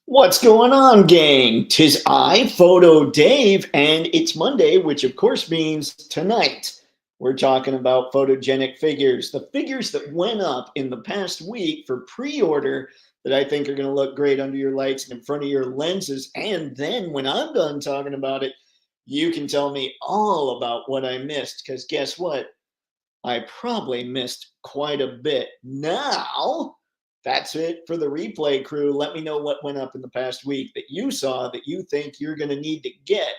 What's going on, gang? 'Tis I, Photo Dave, and it's Monday, which of course means tonight we're talking about photogenic figures, the figures that went up in the past week for pre-order that I think are going to look great under your lights and in front of your lenses. And then when I'm done talking about it, you can tell me all about what I missed, because guess what? I probably missed quite a bit. Now, that's it for the replay crew. Let me know what went up in the past week that you saw that you think you're going to need to get,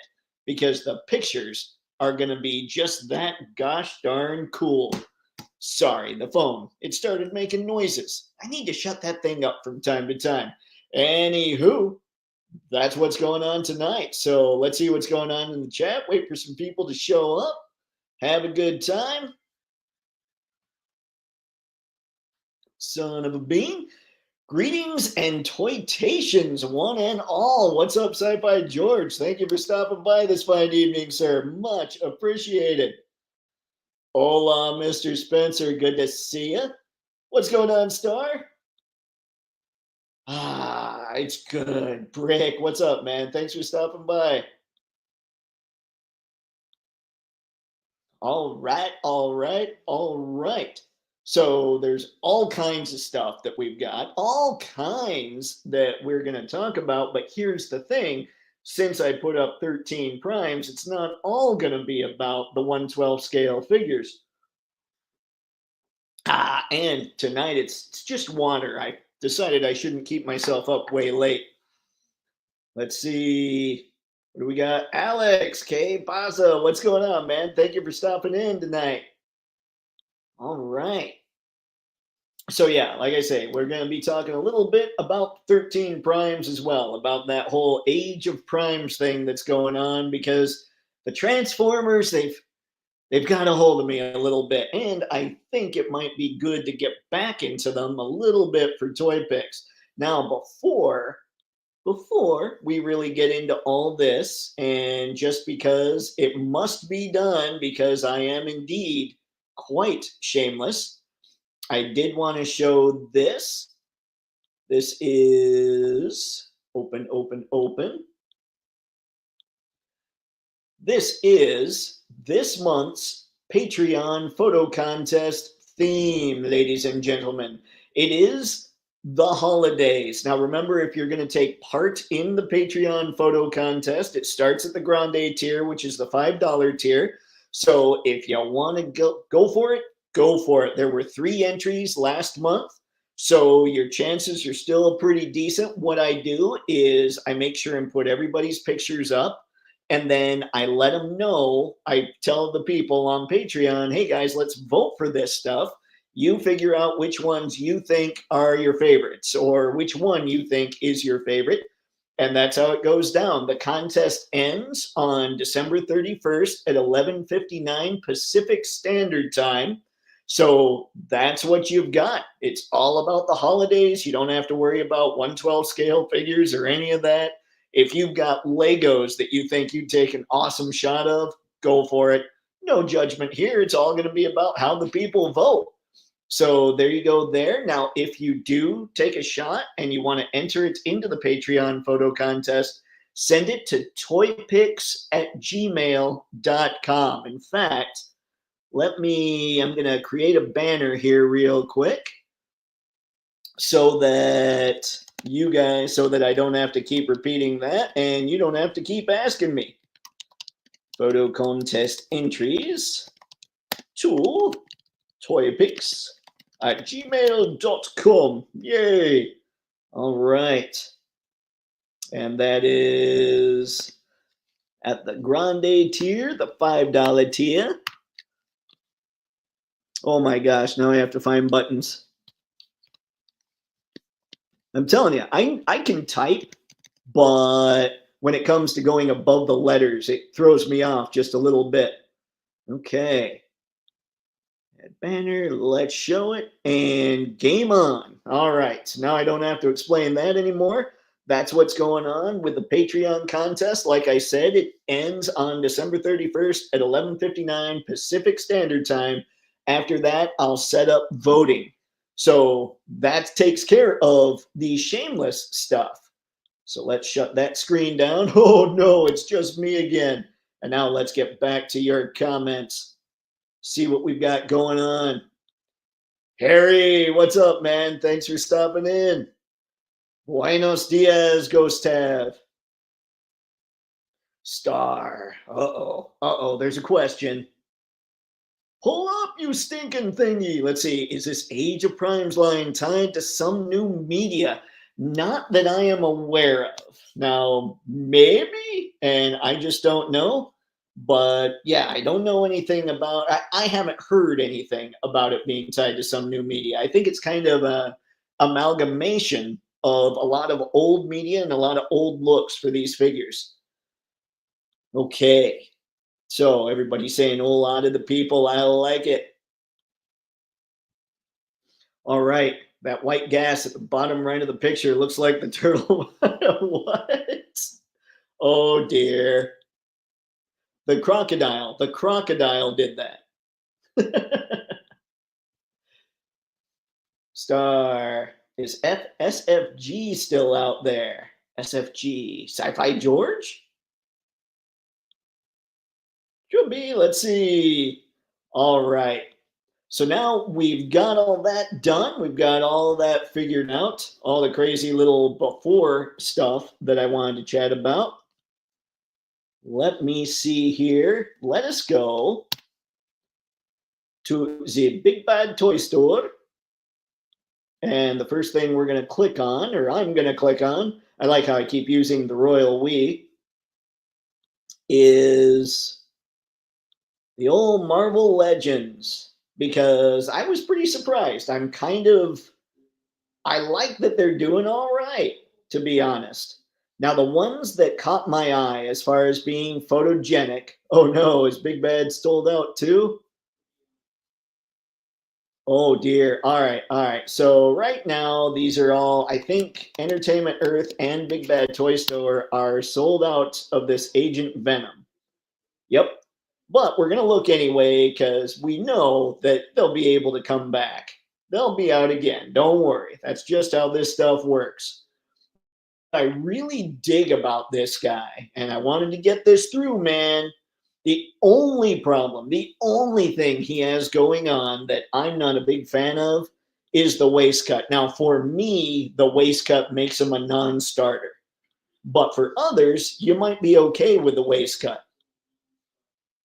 because the pictures are going to be just that gosh darn cool. Sorry, the phone. It started making noises. I need to shut that thing up from time to time. Anywho, that's what's going on tonight. So let's see what's going on in the chat. Wait for some people to show up. Have a good time. Son of a bean. Greetings and toytations, one and all. What's up, Sci-Fi George? Thank you for stopping by this fine evening, sir. Much appreciated. Hola, Mr. Spencer. Good to see you. What's going on, Star? It's good. Brick, what's up, man? Thanks for stopping by. All right, all right, all right. So there's all kinds of stuff that we've got, all kinds that we're going to talk about. But here's the thing. Since I put up 13 primes, it's not all going to be about the 1/12 scale figures. And tonight it's just water. I decided I shouldn't keep myself up way late. Let's see. What do we got? Alex K. Baza, what's going on, man? Thank you for stopping in tonight. All right. So yeah, like I say, we're going to be talking a little bit about 13 primes as well, about that whole age of primes thing that's going on, because the Transformers, they've got a hold of me a little bit, and I think it might be good to get back into them a little bit for Toypixx. Now, before we really get into all this, and just because it must be done, because I am indeed quite shameless, I did want to show this. This is open, open, open. This is this month's Patreon photo contest theme, ladies and gentlemen. It is the holidays. Now, remember, if you're going to take part in the Patreon photo contest, it starts at the Grande tier, which is the $5 tier. So if you want to go for it, go for it. There were 3 entries last month, so your chances are still pretty decent. What I do is I make sure and put everybody's pictures up, and then I let them know. I tell the people on Patreon, hey guys, let's vote for this stuff. You figure out which ones you think are your favorites, or which one you think is your favorite. And that's how it goes down. The contest ends on December 31st at 11:59 Pacific Standard Time. So that's what you've got. It's all about the holidays. You don't have to worry about 1/12 scale figures or any of that. If you've got Legos that you think you'd take an awesome shot of, go for it. No judgment here. It's all going to be about how the people vote. So there you go there. Now, if you do take a shot and you want to enter it into the Patreon photo contest, send it to toypixx@gmail.com. In fact, I'm going to create a banner here real quick so that I don't have to keep repeating that and you don't have to keep asking me. Photo contest entries to toypixx@gmail.com. Yay. All right. And that is at the Grande tier, the $5 tier. Oh my gosh, now I have to find buttons. I'm telling you, I can type, but when it comes to going above the letters, it throws me off just a little bit. Okay. Add banner, let's show it, and game on. All right, so now I don't have to explain that anymore. That's what's going on with the Patreon contest. Like I said, it ends on December 31st at 11:59 Pacific Standard Time. After that, I'll set up voting. So that takes care of the shameless stuff. So let's shut that screen down. Oh no, it's just me again. And now let's get back to your comments. See what we've got going on. Harry, what's up, man? Thanks for stopping in. Buenos dias, Ghost Tav. Star. Uh-oh, there's a question. Pull up, you stinking thingy. Let's see, is this Age of Primes line tied to some new media? Not that I am aware of. Now, maybe, and I just don't know. But yeah, I don't know anything about, I haven't heard anything about it being tied to some new media. I think it's kind of a amalgamation of a lot of old media and a lot of old looks for these figures. Okay. So everybody's saying, oh, a lot of the people, I like it. All right. That white gas at the bottom right of the picture looks like the turtle. What? Oh, dear. The crocodile. The crocodile did that. Star. Is SFG still out there? SFG. Sci-Fi George? Could be. Let's see. All right. So now we've got all that done. We've got all that figured out. All the crazy little before stuff that I wanted to chat about. Let me see here. Let us go to the Big Bad Toy Store. And the first thing we're going to click on, or I'm going to click on, I like how I keep using the royal we, is the old Marvel Legends, because I was pretty surprised. I like that they're doing all right, to be honest. Now, the ones that caught my eye as far as being photogenic, oh no, is Big Bad sold out too? Oh dear. All right. All right. So right now, these are all, I think Entertainment Earth and Big Bad Toy Store are sold out of this Agent Venom. Yep. But we're going to look anyway because we know that they'll be able to come back. They'll be out again. Don't worry. That's just how this stuff works. I really dig about this guy, and I wanted to get this through, man. The only problem, the only thing he has going on that I'm not a big fan of is the waist cut. Now, for me, the waist cut makes him a non starter. But for others, you might be okay with the waist cut.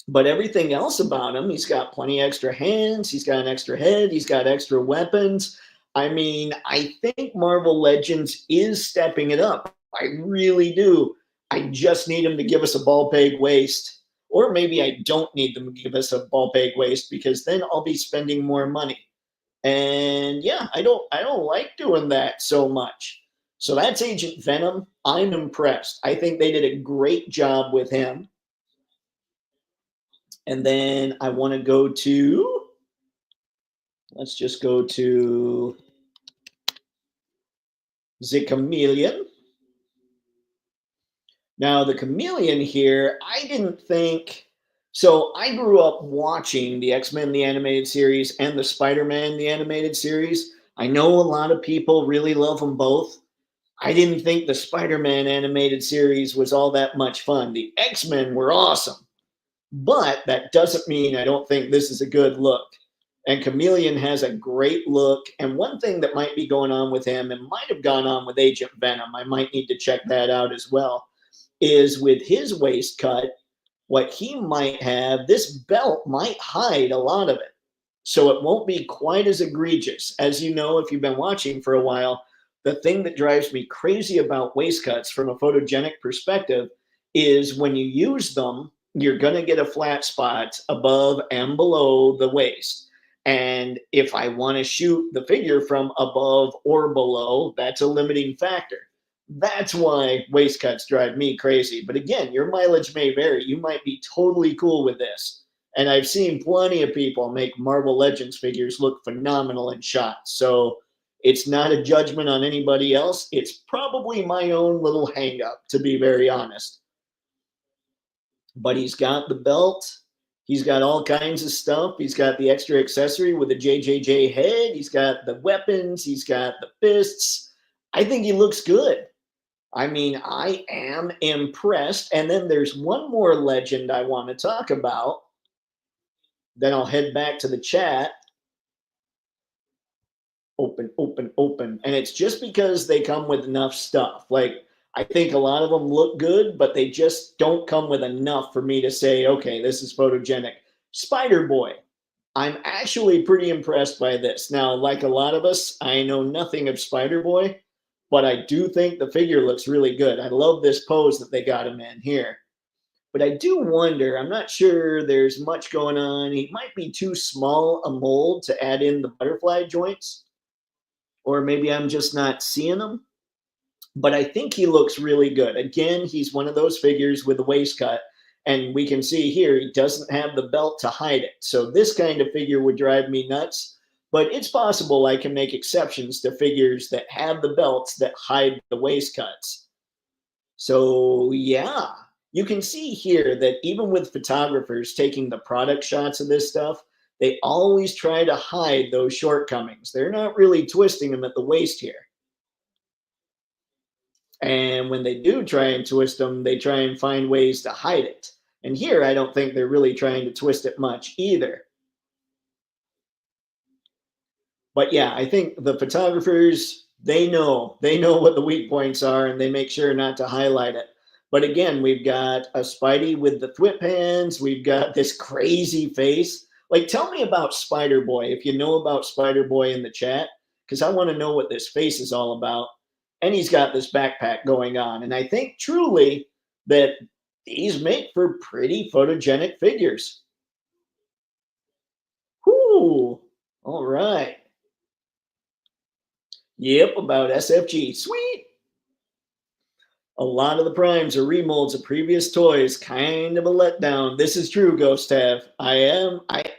But everything else about him, he's got plenty extra hands, he's got an extra head, he's got extra weapons. I mean, I think Marvel Legends is stepping it up. I really do. I just need him to give us a ball peg waist. Or maybe I don't need them to give us a ball peg waist because then I'll be spending more money. And yeah, I don't like doing that so much. So that's Agent Venom. I'm impressed. I think they did a great job with him. And then I want to go to, let's just go to the Chameleon. Now, the Chameleon here, I didn't think, so I grew up watching the X-Men, the animated series, and the Spider-Man, the animated series. I know a lot of people really love them both. I didn't think the Spider-Man animated series was all that much fun. The X-Men were awesome. But that doesn't mean I don't think this is a good look. And Chameleon has a great look. And one thing that might be going on with him, and might have gone on with Agent Venom, I might need to check that out as well, is with his waist cut, what he might have, this belt might hide a lot of it. So it won't be quite as egregious. As you know, if you've been watching for a while, the thing that drives me crazy about waist cuts from a photogenic perspective is when you use them, you're going to get a flat spot above and below the waist. And if I want to shoot the figure from above or below, that's a limiting factor. That's why waist cuts drive me crazy. But again, your mileage may vary. You might be totally cool with this. And I've seen plenty of people make Marvel Legends figures look phenomenal in shots. So it's not a judgment on anybody else. It's probably my own little hang up, to be very honest. But he's got the belt. He's got all kinds of stuff. He's got the extra accessory with the JJJ head. He's got the weapons. He's got the fists. I think he looks good. I mean, I am impressed. And then there's one more legend I want to talk about. Then I'll head back to the chat. Open, open, open. And it's just because they come with enough stuff. Like, I think a lot of them look good, but they just don't come with enough for me to say, okay, this is photogenic. Spider Boy. I'm actually pretty impressed by this. Now, like a lot of us, I know nothing of Spider Boy, but I do think the figure looks really good. I love this pose that they got him in here. But I do wonder, I'm not sure there's much going on. He might be too small a mold to add in the butterfly joints, or maybe I'm just not seeing them. But I think he looks really good. Again, he's one of those figures with a waist cut. And we can see here, he doesn't have the belt to hide it. So this kind of figure would drive me nuts. But it's possible I can make exceptions to figures that have the belts that hide the waist cuts. So yeah, you can see here that even with photographers taking the product shots of this stuff, they always try to hide those shortcomings. They're not really twisting them at the waist here. And when they do try and twist them, they try and find ways to hide it. And here, I don't think they're really trying to twist it much either. But yeah, I think the photographers, they know what the weak points are, and they make sure not to highlight it. But again, we've got a Spidey with the thwip hands. We've got this crazy face. Like, tell me about Spider Boy if you know about Spider Boy in the chat, because I want to know what this face is all about. And he's got this backpack going on. And I think truly that these make for pretty photogenic figures. Whoo! All right. Yep, about SFG. Sweet. A lot of the primes are remolds of previous toys. Kind of a letdown. This is true, Ghost Have. I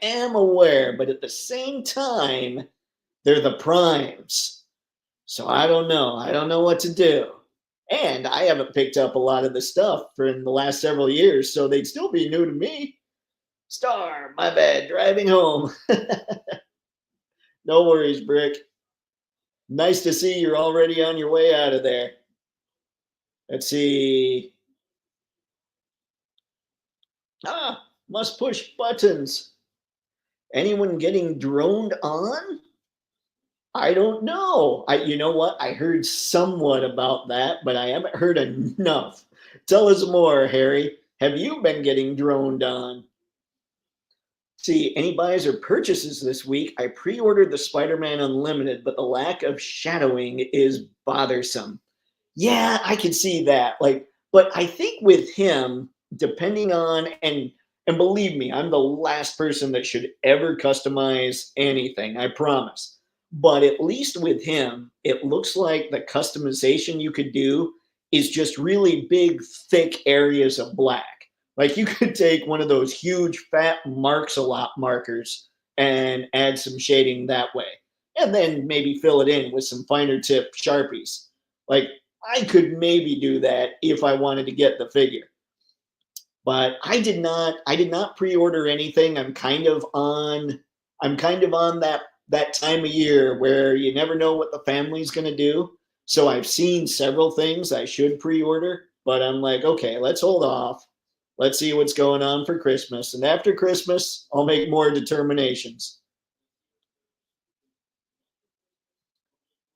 am aware, but at the same time, they're the primes. So I don't know. I don't know what to do. And I haven't picked up a lot of the stuff for in the last several years, so they'd still be new to me. Star, my bad, driving home. No worries, Brick. Nice to see you're already on your way out of there. Let's see. Must push buttons. Anyone getting droned on? I don't know. You know what? I heard somewhat about that, but I haven't heard enough. Tell us more, Harry. Have you been getting droned on? See, any buys or purchases this week? I pre-ordered the Spider-Man Unlimited, but the lack of shadowing is bothersome. Yeah, I can see that. Like, but I think with him, depending on and believe me, I'm the last person that should ever customize anything, I promise. But at least with him, it looks like the customization you could do is just really big, thick areas of black. Like you could take one of those huge fat marks a lot markers and add some shading that way. And then maybe fill it in with some finer tip Sharpies. Like I could maybe do that if I wanted to get the figure. But I did not pre-order anything. I'm kind of on that time of year where you never know what the family's going to do. So I've seen several things I should pre-order, but I'm like, okay, let's hold off. Let's see what's going on for Christmas. And after Christmas, I'll make more determinations.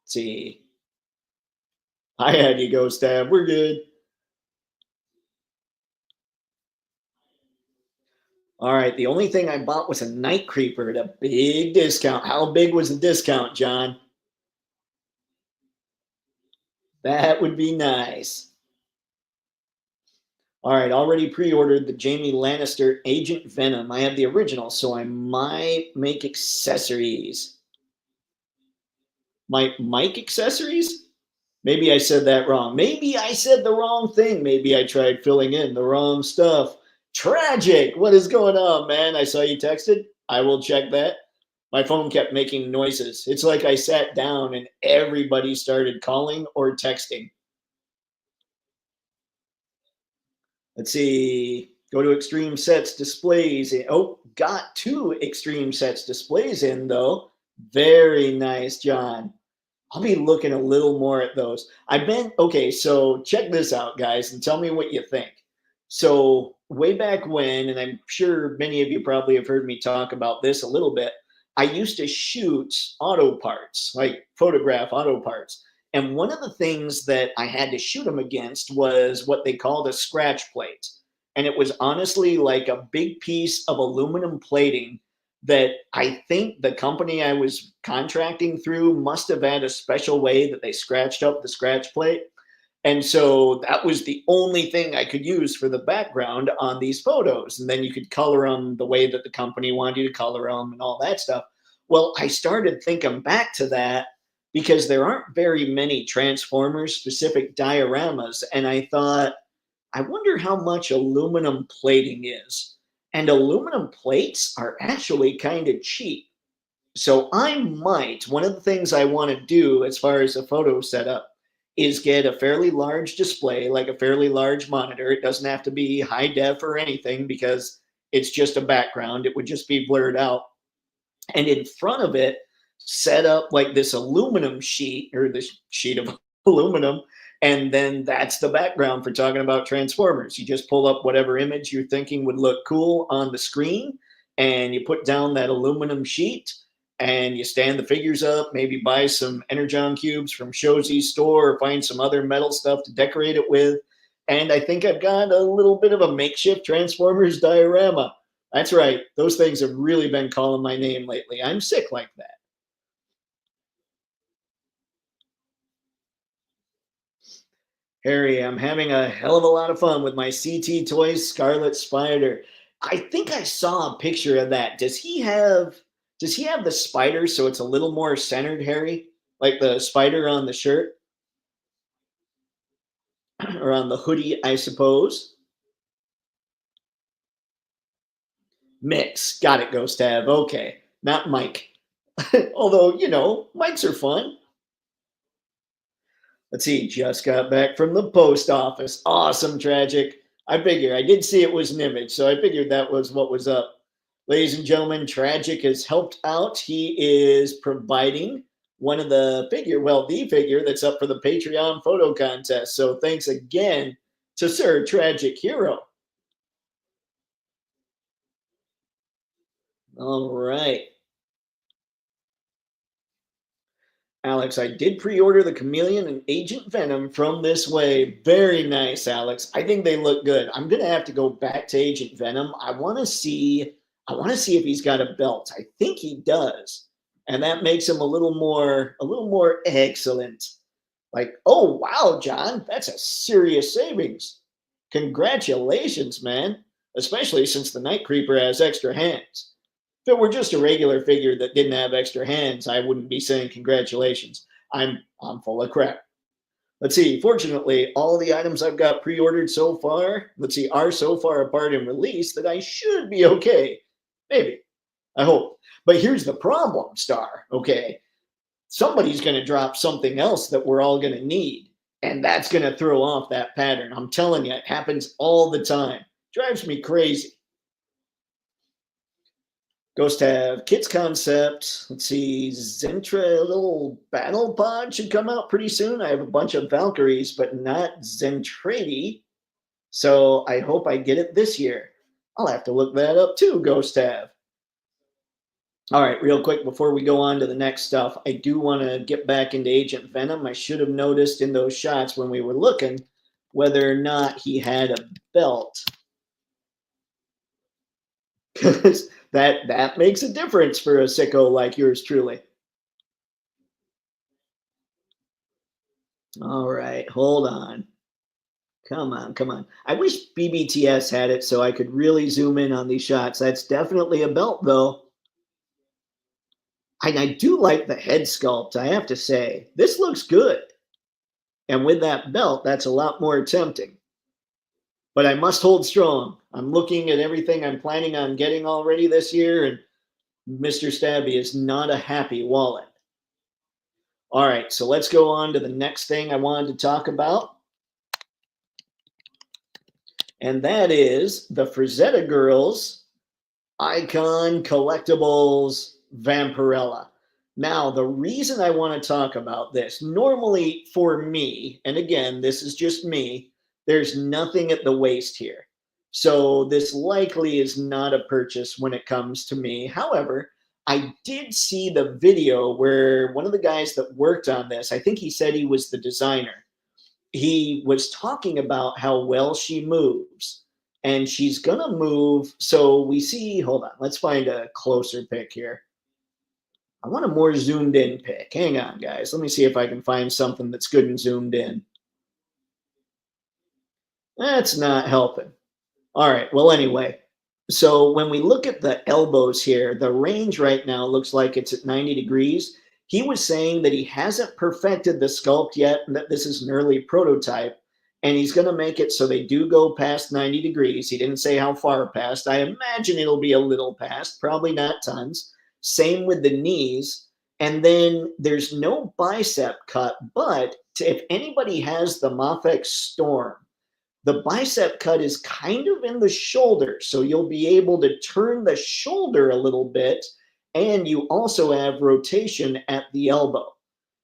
Let's see. I had you go, Stab. We're good. All right. The only thing I bought was a Night Creeper at a big discount. How big was the discount, John? That would be nice. All right. Already pre ordered the Jamie Lannister Agent Venom. I have the original, so I might make accessories. Mic accessories? Maybe I said that wrong. Maybe I said the wrong thing. Maybe I tried filling in the wrong stuff. Tragic. What is going on, man? I saw you texted. I will check that. My phone kept making noises. It's like I sat down and everybody started calling or texting. Let's see. Go to extreme sets displays. Oh, got 2 extreme sets displays in though. Very nice, John. I'll be looking a little more at those. I've been okay, so check this out, guys, and tell me what you think. So, way back when, and I'm sure many of you probably have heard me talk about this a little bit, I used to shoot auto parts, like photograph auto parts. And one of the things that I had to shoot them against was what they called a scratch plate. And it was honestly like a big piece of aluminum plating that I think the company I was contracting through must have had a special way that they scratched up the scratch plate. And so that was the only thing I could use for the background on these photos. And then you could color them the way that the company wanted you to color them and all that stuff. Well, I started thinking back to that because there aren't very many Transformers specific dioramas. And I thought, I wonder how much aluminum plating is. And aluminum plates are actually kind of cheap. So I might, one of the things I want to do as far as a photo setup is get a fairly large display, like a fairly large monitor. It doesn't have to be high def or anything because it's just a background. It would just be blurred out. And in front of it, set up like this aluminum sheet or this sheet of aluminum. And then that's the background for talking about Transformers. You just pull up whatever image you're thinking would look cool on the screen and you put down that aluminum sheet and you stand the figures up, maybe buy some Energon cubes from Shosey's store or find some other metal stuff to decorate it with. And I think I've got a little bit of a makeshift Transformers diorama. That's right. Those things have really been calling my name lately. I'm sick like that. Harry, I'm having a hell of a lot of fun with my CT Toys Scarlet Spider. I think I saw a picture of that. Does he have the spider so it's a little more centered, Harry? Like the spider on the shirt or on the hoodie, I suppose. Mix. Got it, Ghost Tab. Okay. Not Mike. Although, mics are fun. Let's see, just got back from the post office. Awesome, Tragic. I figure I did see it was an image, so I figured that was what was up. Ladies and gentlemen, Tragic has helped out. He is providing one of the figure that's up for the Patreon photo contest. So thanks again to Sir Tragic Hero. All right. Alex, I did pre-order the Chameleon and Agent Venom from this way. Very nice, Alex. I think they look good. I'm gonna have to go back to Agent Venom. I want to see if he's got a belt. I think he does. And that makes him a little more excellent. Like, oh wow, John, that's a serious savings. Congratulations, man. Especially since the Night Creeper has extra hands. If it were just a regular figure that didn't have extra hands, I wouldn't be saying congratulations. I'm full of crap. Let's see. Fortunately, all the items I've got pre-ordered so far, are so far apart in release that I should be okay. Maybe. I hope. But here's the problem, Star. Okay. Somebody's going to drop something else that we're all going to need. And that's going to throw off that pattern. I'm telling you, it happens all the time. Drives me crazy. Ghost have Kit's Concept. Let's see, Zentra, a little battle pod should come out pretty soon. I have a bunch of Valkyries, but not Zentradi. So I hope I get it this year. I'll have to look that up too, Ghost have. All right, real quick before we go on to the next stuff, I do want to get back into Agent Venom. I should have noticed in those shots when we were looking whether or not he had a belt. Because that makes a difference for a sicko like yours truly. All right, hold on. Come on, come on. I wish BBTS had it so I could really zoom in on these shots. That's definitely a belt, though. And I do like the head sculpt, I have to say. This looks good. And with that belt, that's a lot more tempting. But I must hold strong. I'm looking at everything I'm planning on getting already this year, and Mr. Stabby is not a happy wallet. All right, so let's go on to the next thing I wanted to talk about. And that is the Frazetta Girls Icon Collectibles Vampirella. Now, the reason I want to talk about this, normally for me, and again, this is just me, there's nothing at the waist here. So this likely is not a purchase when it comes to me. However, I did see the video where one of the guys that worked on this, I think he said he was the designer, he was talking about how well she moves. And she's going to move. So we see, hold on, let's find a closer pic here. I want a more zoomed in pic. Hang on, guys. Let me see if I can find something that's good and zoomed in. That's not helping. All right. Well, anyway, so when we look at the elbows here, the range right now looks like it's at 90 degrees. He was saying that he hasn't perfected the sculpt yet and that this is an early prototype. And he's going to make it so they do go past 90 degrees. He didn't say how far past. I imagine it'll be a little past, probably not tons. Same with the knees. And then there's no bicep cut, but if anybody has the MAFEX Storm, the bicep cut is kind of in the shoulder. So you'll be able to turn the shoulder a little bit. And you also have rotation at the elbow.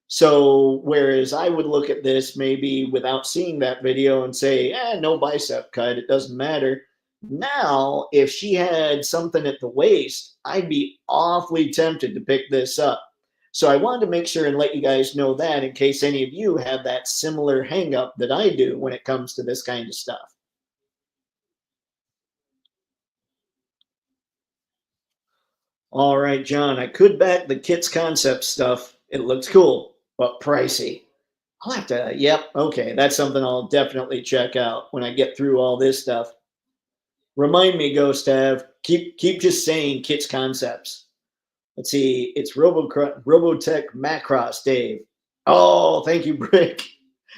So whereas I would look at this maybe without seeing that video and say, no bicep cut, it doesn't matter. Now, if she had something at the waist, I'd be awfully tempted to pick this up. So I wanted to make sure and let you guys know that in case any of you have that similar hang up that I do when it comes to this kind of stuff. All right, John, I could back the Kits Concept stuff. It looks cool, but pricey. I'll have to, yep, okay, that's something I'll definitely check out when I get through all this stuff. Remind me, Ghost Have, keep just saying Kits Concepts. Let's see, it's Robotech Macross, Dave. Oh, thank you, Brick.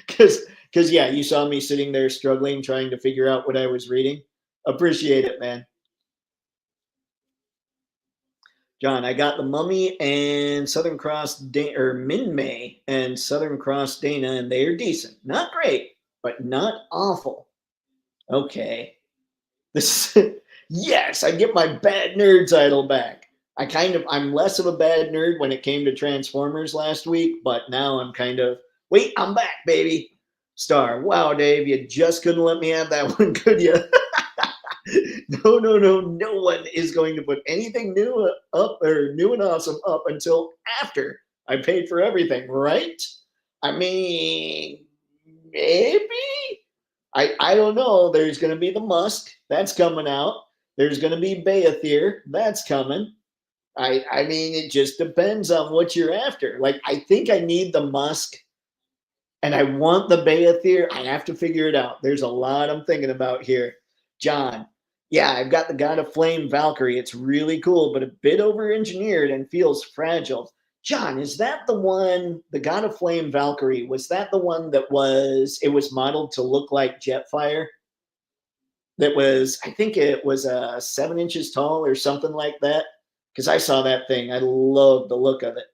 Because yeah, you saw me sitting there struggling, trying to figure out what I was reading. Appreciate it, man. John, I got the Mummy and Southern Cross or Min May and Southern Cross Dana, and they are decent. Not great, but not awful. Okay. This yes, I get my bad nerd title back. I'm less of a bad nerd when it came to Transformers last week, but now I'm kind of wait, I'm back, baby. Star. Wow, Dave, you just couldn't let me have that one, could you? No, no, no. No one is going to put anything new up or new and awesome up until after I paid for everything, right? I mean, maybe. I don't know. There's going to be the Musk that's coming out. There's going to be Beathir that's coming. I mean, it just depends on what you're after. Like, I think I need the Musk and I want the Beathir. I have to figure it out. There's a lot I'm thinking about here. John, yeah, I've got the God of Flame Valkyrie. It's really cool, but a bit over engineered and feels fragile. John, is that the one, the God of Flame Valkyrie? Was that the one that it was modeled to look like Jetfire? That was, I think it was 7 inches tall or something like that. Because I saw that thing. I love the look of it.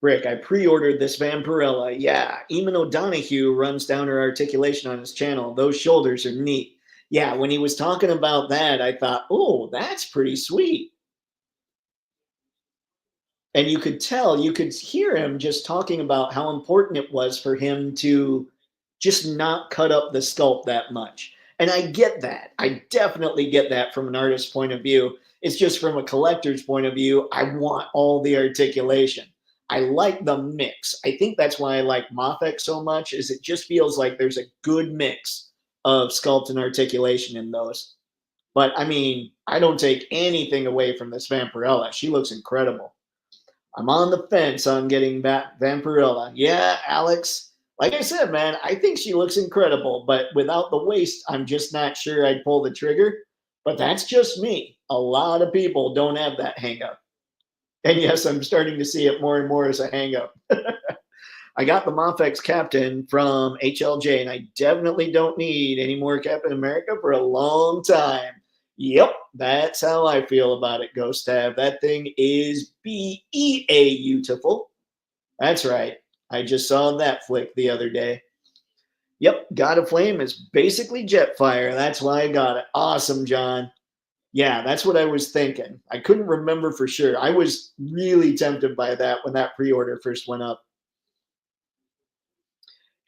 Rick, I pre-ordered this Vampirella. Yeah, Eamon O'Donoghue runs down her articulation on his channel. Those shoulders are neat. Yeah, when he was talking about that, I thought, oh, that's pretty sweet. And you could tell, you could hear him just talking about how important it was for him to just not cut up the sculpt that much. And I get that. I definitely get that from an artist's point of view. It's just from a collector's point of view, I want all the articulation. I like the mix. I think that's why I like MAFEX so much, is it just feels like there's a good mix of sculpt and articulation in those. But I mean, I don't take anything away from this Vampirella. She looks incredible. I'm on the fence on getting back Vampirella. Yeah, Alex. Like I said, man, I think she looks incredible, but without the waist, I'm just not sure I'd pull the trigger. But that's just me. A lot of people don't have that hang up. And yes, I'm starting to see it more and more as a hang up. I got the MAFEX Captain from HLJ, and I definitely don't need any more Captain America for a long time. Yep, that's how I feel about it, Ghost Tab. That thing is beautiful. That's right. I just saw that flick the other day. Yep, God of Flame is basically Jetfire. That's why I got it. Awesome, John. Yeah, that's what I was thinking. I couldn't remember for sure. I was really tempted by that when that pre-order first went up.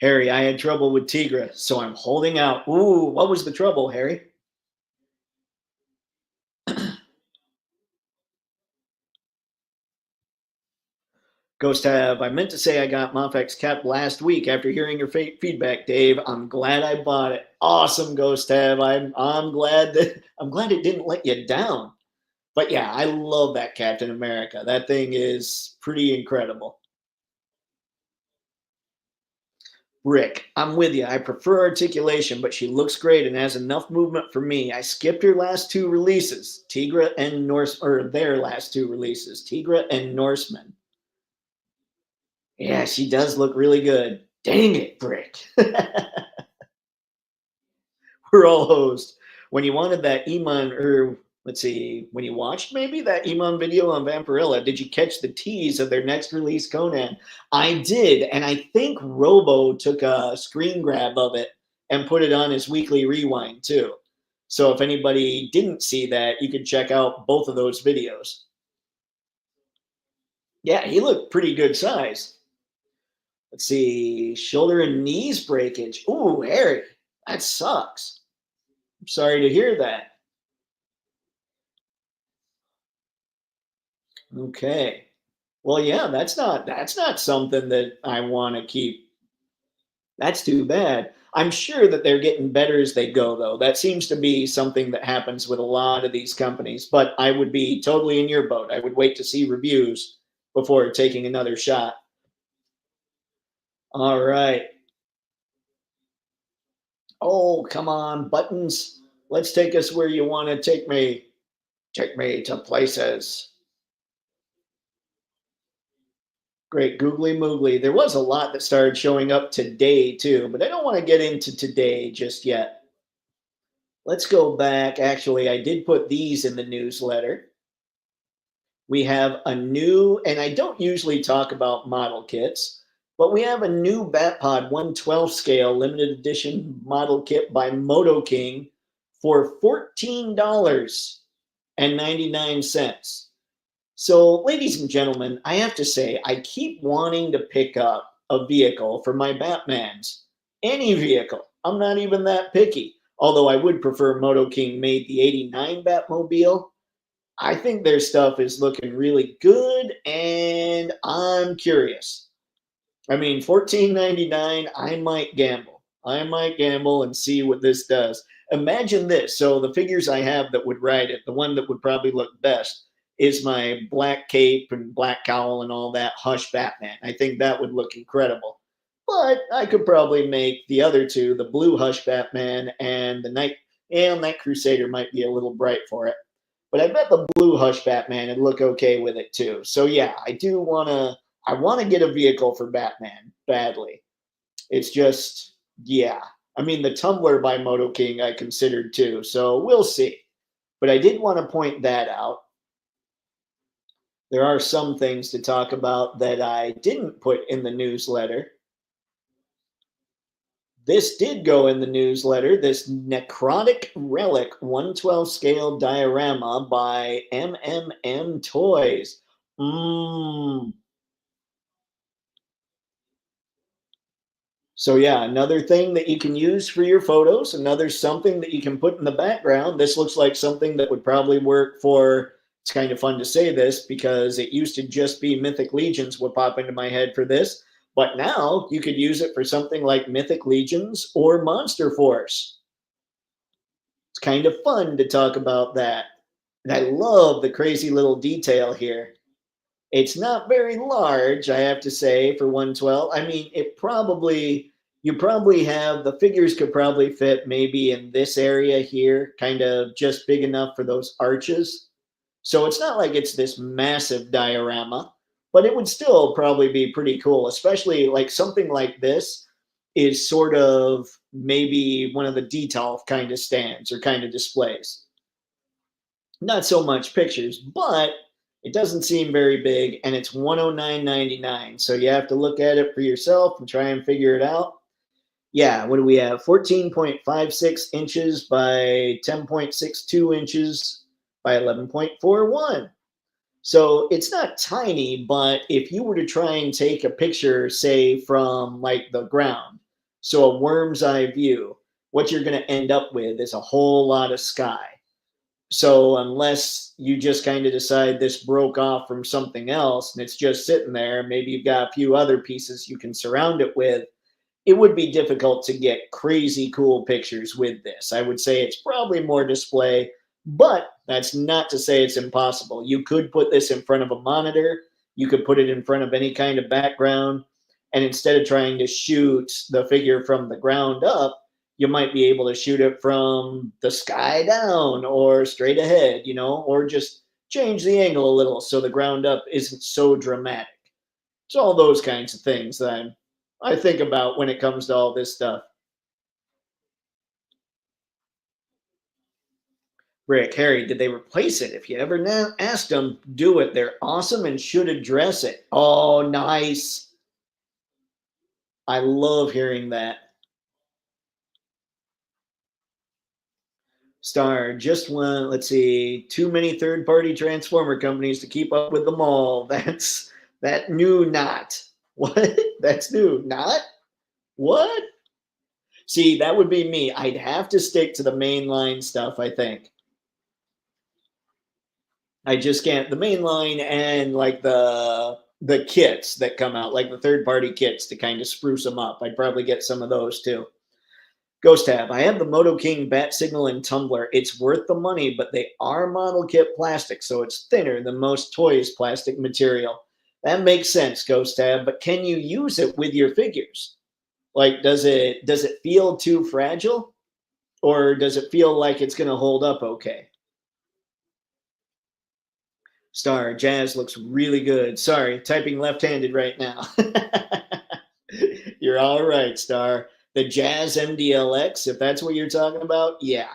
Harry, I had trouble with Tigra, so I'm holding out. Ooh, what was the trouble, Harry? Ghost Tab, I meant to say I got MAFEX Cap last week after hearing your feedback, Dave. I'm glad I bought it. Awesome, Ghost Tab. I'm glad that I'm glad it didn't let you down. But yeah, I love that Captain America. That thing is pretty incredible. Rick, I'm with you. I prefer articulation, but she looks great and has enough movement for me. I skipped her last two releases, Tigra and Norse, or their last two releases, Tigra and Norseman. Yeah, she does look really good. Dang it, Brick. We're all hosed. When you wanted that Iman, or let's see, when you watched maybe that Iman video on Vampirilla, did you catch the tease of their next release, Conan? I did, and I think Robo took a screen grab of it and put it on his weekly rewind too. So if anybody didn't see that, you could check out both of those videos. Yeah, he looked pretty good size. Let's see, shoulder and knees breakage. Ooh, Harry, that sucks. I'm sorry to hear that. Okay. Well, yeah, that's not something that I want to keep. That's too bad. I'm sure that they're getting better as they go, though. That seems to be something that happens with a lot of these companies. But I would be totally in your boat. I would wait to see reviews before taking another shot. All right. Oh, come on, buttons. Let's take us where you want to take me. Take me to places. Great googly moogly. There was a lot that started showing up today too, but I don't want to get into today just yet. Let's go back. Actually, I did put these in the newsletter. We have a new, and I don't usually talk about model kits, but we have a new Batpod 112 scale limited edition model kit by Moto King for $14.99. So, ladies and gentlemen, I have to say, I keep wanting to pick up a vehicle for my Batmans. Any vehicle. I'm not even that picky. Although I would prefer Moto King made the '89 Batmobile. I think their stuff is looking really good, and I'm curious. I mean, 14.99. I might gamble. I might gamble and see what this does. Imagine this. So the figures I have that would ride it, the one that would probably look best is my black cape and black cowl and all that Hush Batman. I think that would look incredible. But I could probably make the other two, the blue Hush Batman and the Night Crusader might be a little bright for it. But I bet the blue Hush Batman would look okay with it too. So yeah, I want to get a vehicle for Batman badly. It's just, yeah. I mean, the Tumbler by Moto King I considered too. So we'll see. But I did want to point that out. There are some things to talk about that I didn't put in the newsletter. This did go in the newsletter. This Necrotic Relic 112 scale diorama by MMM Toys. Mmm. So yeah, another thing that you can use for your photos, another something that you can put in the background. This looks like something that would probably work for, it's kind of fun to say this because it used to just be Mythic Legions would pop into my head for this, but now you could use it for something like Mythic Legions or Monster Force. It's kind of fun to talk about that. And I love the crazy little detail here. It's not very large, I have to say, for 112. I mean, you probably have the figures could probably fit maybe in this area here, kind of just big enough for those arches. So it's not like it's this massive diorama, but it would still probably be pretty cool, especially like something like this is sort of maybe one of the detail kind of stands or kind of displays. Not so much pictures, but it doesn't seem very big and it's 109.99. So you have to look at it for yourself and try and figure it out. Yeah, what do we have? 14.56 inches by 10.62 inches. by 11.41. So it's not tiny, but if you were to try and take a picture, say from like the ground, so a worm's eye view, what you're going to end up with is a whole lot of sky. So unless you just kind of decide this broke off from something else and it's just sitting there, maybe you've got a few other pieces you can surround it with, it would be difficult to get crazy cool pictures with this. I would say it's probably more display, but that's not to say it's impossible. You could put this in front of a monitor, you could put it in front of any kind of background, and instead of trying to shoot the figure from the ground up, you might be able to shoot it from the sky down or straight ahead, or just change the angle a little so the ground up isn't so dramatic. It's all those kinds of things that I think about when it comes to all this stuff. Rick, Harry, did they replace it? If you ever asked them, do it. They're awesome and should address it. Oh, nice. I love hearing that. Star, just one, let's see, too many third party transformer companies to keep up with them all. That's that new not. What? That's new. Not? What? See, that would be me. I'd have to stick to the mainline stuff, I think. I just can't. The main line and like the kits that come out, like the third party kits to kind of spruce them up. I'd probably get some of those too. Ghost Tab. I have the Moto King Bat Signal and Tumbler. It's worth the money, but they are model kit plastic, so it's thinner than most toys plastic material. That makes sense, Ghost Tab. But can you use it with your figures? Like, does it feel too fragile, or does it feel like it's going to hold up okay? Star, Jazz looks really good. Sorry, typing left-handed right now. You're all right, Star. The Jazz MDLX, if that's what you're talking about, yeah.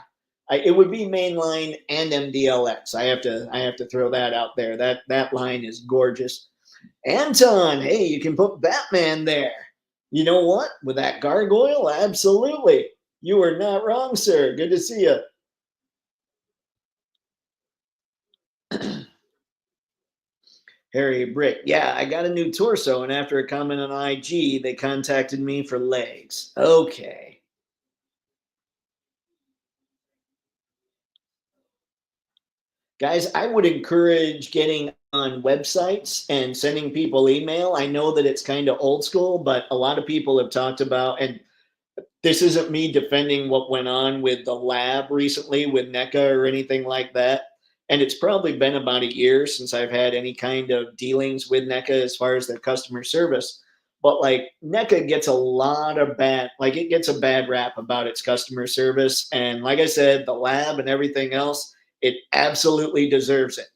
It would be mainline and MDLX. I have to throw that out there. That line is gorgeous. Anton, hey, you can put Batman there. You know what? With that gargoyle, absolutely. You are not wrong, sir. Good to see you. Harry Brick, yeah, I got a new torso, and after a comment on IG, they contacted me for legs. Okay. Guys, I would encourage getting on websites and sending people email. I know that it's kind of old school, but a lot of people have talked about, and this isn't me defending what went on with the lab recently with NECA or anything like that. And it's probably been about a year since I've had any kind of dealings with NECA as far as their customer service. But like NECA gets a lot of bad, like it gets a bad rap about its customer service. And like I said, the lab and everything else, it absolutely deserves it.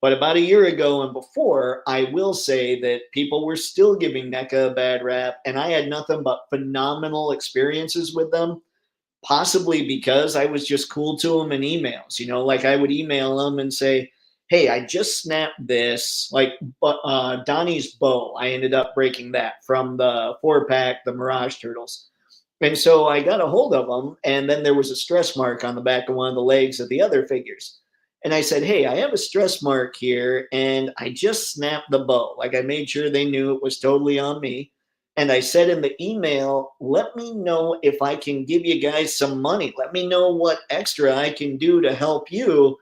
But about a year ago and before, I will say that people were still giving NECA a bad rap, and I had nothing but phenomenal experiences with them. Possibly because I was just cool to them in emails. Like I would email them and say, "Hey, I just snapped this." Like Donnie's bow, I ended up breaking that from the 4-pack, the Mirage Turtles. And so I got a hold of them, and then there was a stress mark on the back of one of the legs of the other figures. And I said, "Hey, I have a stress mark here, and I just snapped the bow." Like I made sure they knew it was totally on me. And I said in the email, "Let me know if I can give you guys some money. Let me know what extra I can do to help you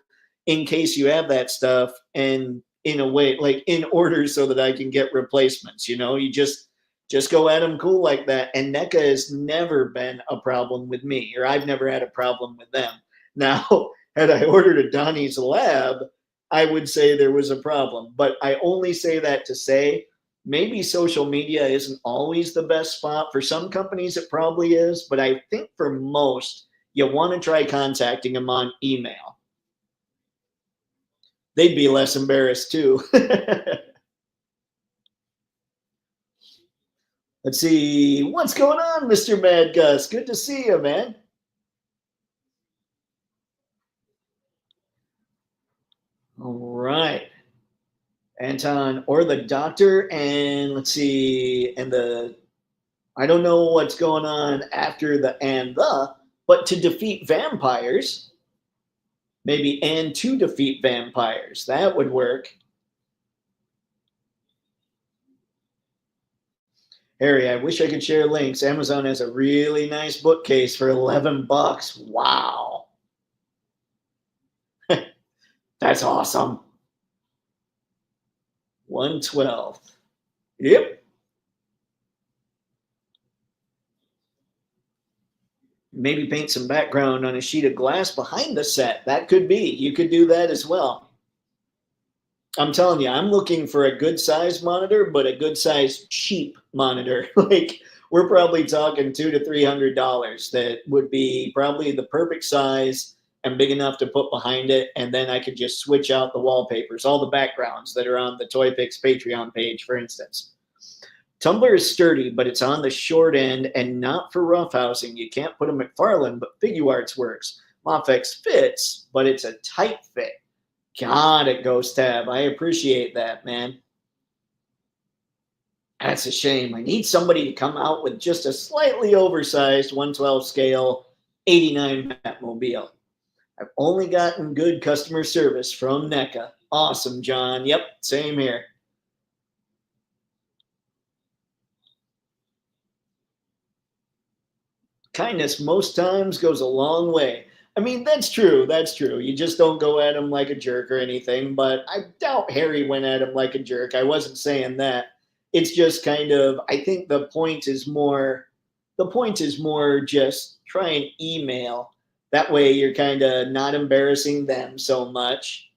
in case you have that stuff, and in a way, like in order so that I can get replacements." You just go at them cool like that. And NECA has never been a problem with me, or I've never had a problem with them. Now, had I ordered a Donnie's Lab, I would say there was a problem. But I only say that to say maybe social media isn't always the best spot. For some companies, it probably is. But I think for most, you want to try contacting them on email. They'd be less embarrassed too. Let's see. What's going on, Mr. Mad Gus? Good to see you, man. All right. Anton or the doctor, and let's see, and the I don't know what's going on after the and the, but to defeat vampires. Maybe and to defeat vampires. That would work. Harry, I wish I could share links. Amazon has a really nice bookcase for 11 bucks. Wow. That's awesome. 112. Yep. Maybe paint some background on a sheet of glass behind the set. That could be. You could do that as well. I'm telling you, I'm looking for a good size monitor, but a good size cheap monitor. Like we're probably talking $200 to $300. That would be probably the perfect size and big enough to put behind it, and then I could just switch out the wallpapers, all the backgrounds that are on the Toypixx Patreon page, for instance. Tumbler is sturdy, but it's on the short end and not for roughhousing. You can't put a McFarlane, but Figuarts works. MAFEX fits, but it's a tight fit. Got it, Ghost Tab. I appreciate that, man. That's a shame. I need somebody to come out with just a slightly oversized 112 scale 89 Batmobile. I've only gotten good customer service from NECA. Awesome, John. Yep, same here. Kindness most times goes a long way. I mean, that's true. That's true. You just don't go at him like a jerk or anything, but I doubt Harry went at him like a jerk. I wasn't saying that. It's just kind of, I think the point is more just try and email. That way you're kind of not embarrassing them so much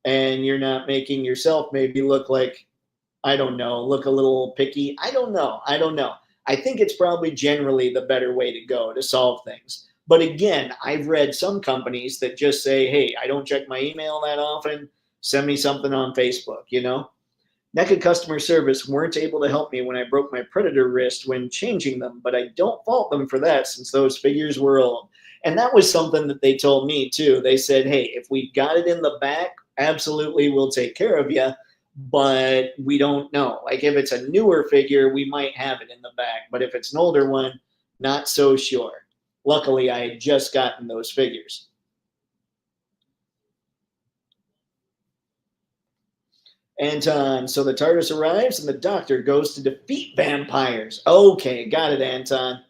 and you're not making yourself maybe look like, I don't know, look a little picky. I don't know. I don't know. I think it's probably generally the better way to go to solve things. But again, I've read some companies that just say, hey, I don't check my email that often. Send me something on Facebook. NECA customer service weren't able to help me when I broke my Predator wrist when changing them, but I don't fault them for that since those figures were old. And that was something that they told me too. They said, hey, if we got it in the back, absolutely we'll take care of you, but we don't know. Like if it's a newer figure, we might have it in the back, but if it's an older one, not so sure. Luckily, I had just gotten those figures. Anton, so the TARDIS arrives and the Doctor goes to defeat vampires. Okay, got it, Anton.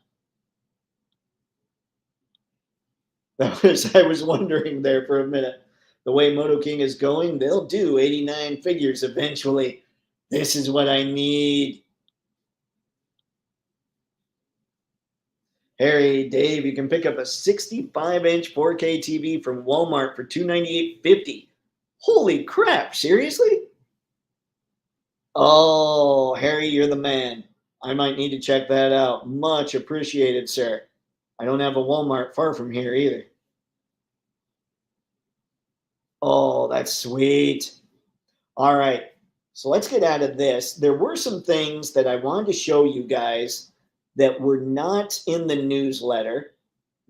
I was wondering there for a minute. The way Moto King is going, they'll do 89 figures eventually. This is what I need. Harry, Dave, you can pick up a 65-inch 4K TV from Walmart for $298.50. Holy crap, seriously? Oh, Harry, you're the man. I might need to check that out. Much appreciated, sir. I don't have a Walmart far from here either. Oh, that's sweet. All right. So let's get out of this. There were some things that I wanted to show you guys that were not in the newsletter.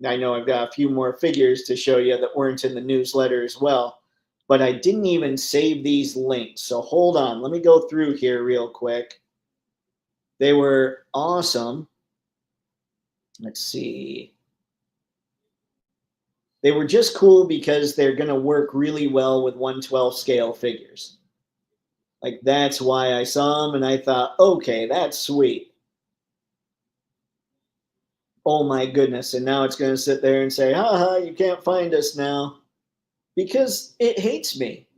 I know I've got a few more figures to show you that weren't in the newsletter as well, but I didn't even save these links. So hold on. Let me go through here real quick. They were awesome. Let's see. They were just cool because they're going to work really well with 112 scale figures. Like that's why I saw them and I thought, okay, that's sweet. Oh my goodness. And now it's going to sit there and say, haha, you can't find us now because it hates me.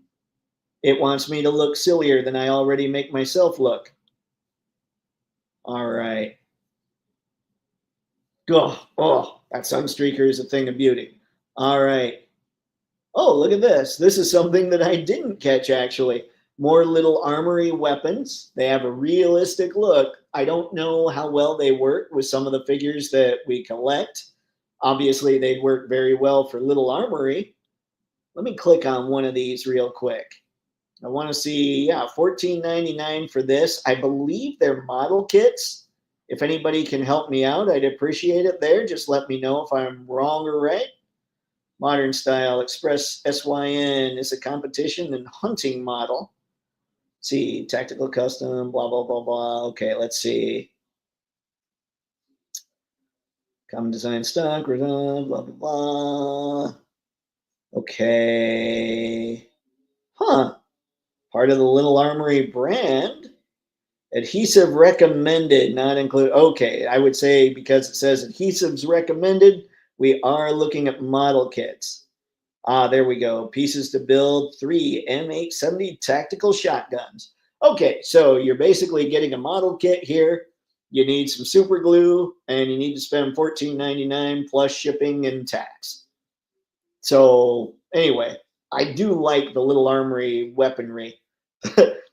It wants me to look sillier than I already make myself look. All right. Oh, that Sunstreaker is a thing of beauty. All right. Oh, look at this. This is something that I didn't catch actually. More little armory weapons. They have a realistic look. I don't know how well they work with some of the figures that we collect. Obviously, they'd work very well for little armory. Let me click on one of these real quick. I want to see, yeah, $14.99 for this. I believe they're model kits. If anybody can help me out, I'd appreciate it there. Just let me know if I'm wrong or right. Modern Style Express SYN is a competition and hunting model. See, tactical custom, blah, blah, blah, blah. Okay, let's see. Common design stock, blah, blah, blah. Okay. Huh. Part of the Little Armory brand. Adhesive recommended, not include. Okay, I would say because it says adhesives recommended, we are looking at model kits. Ah, there we go. Pieces to build 3 M870 tactical shotguns. Okay, so you're basically getting a model kit here. You need some super glue, and you need to spend $14.99 plus shipping and tax. So anyway, I do like the Little Armory weaponry.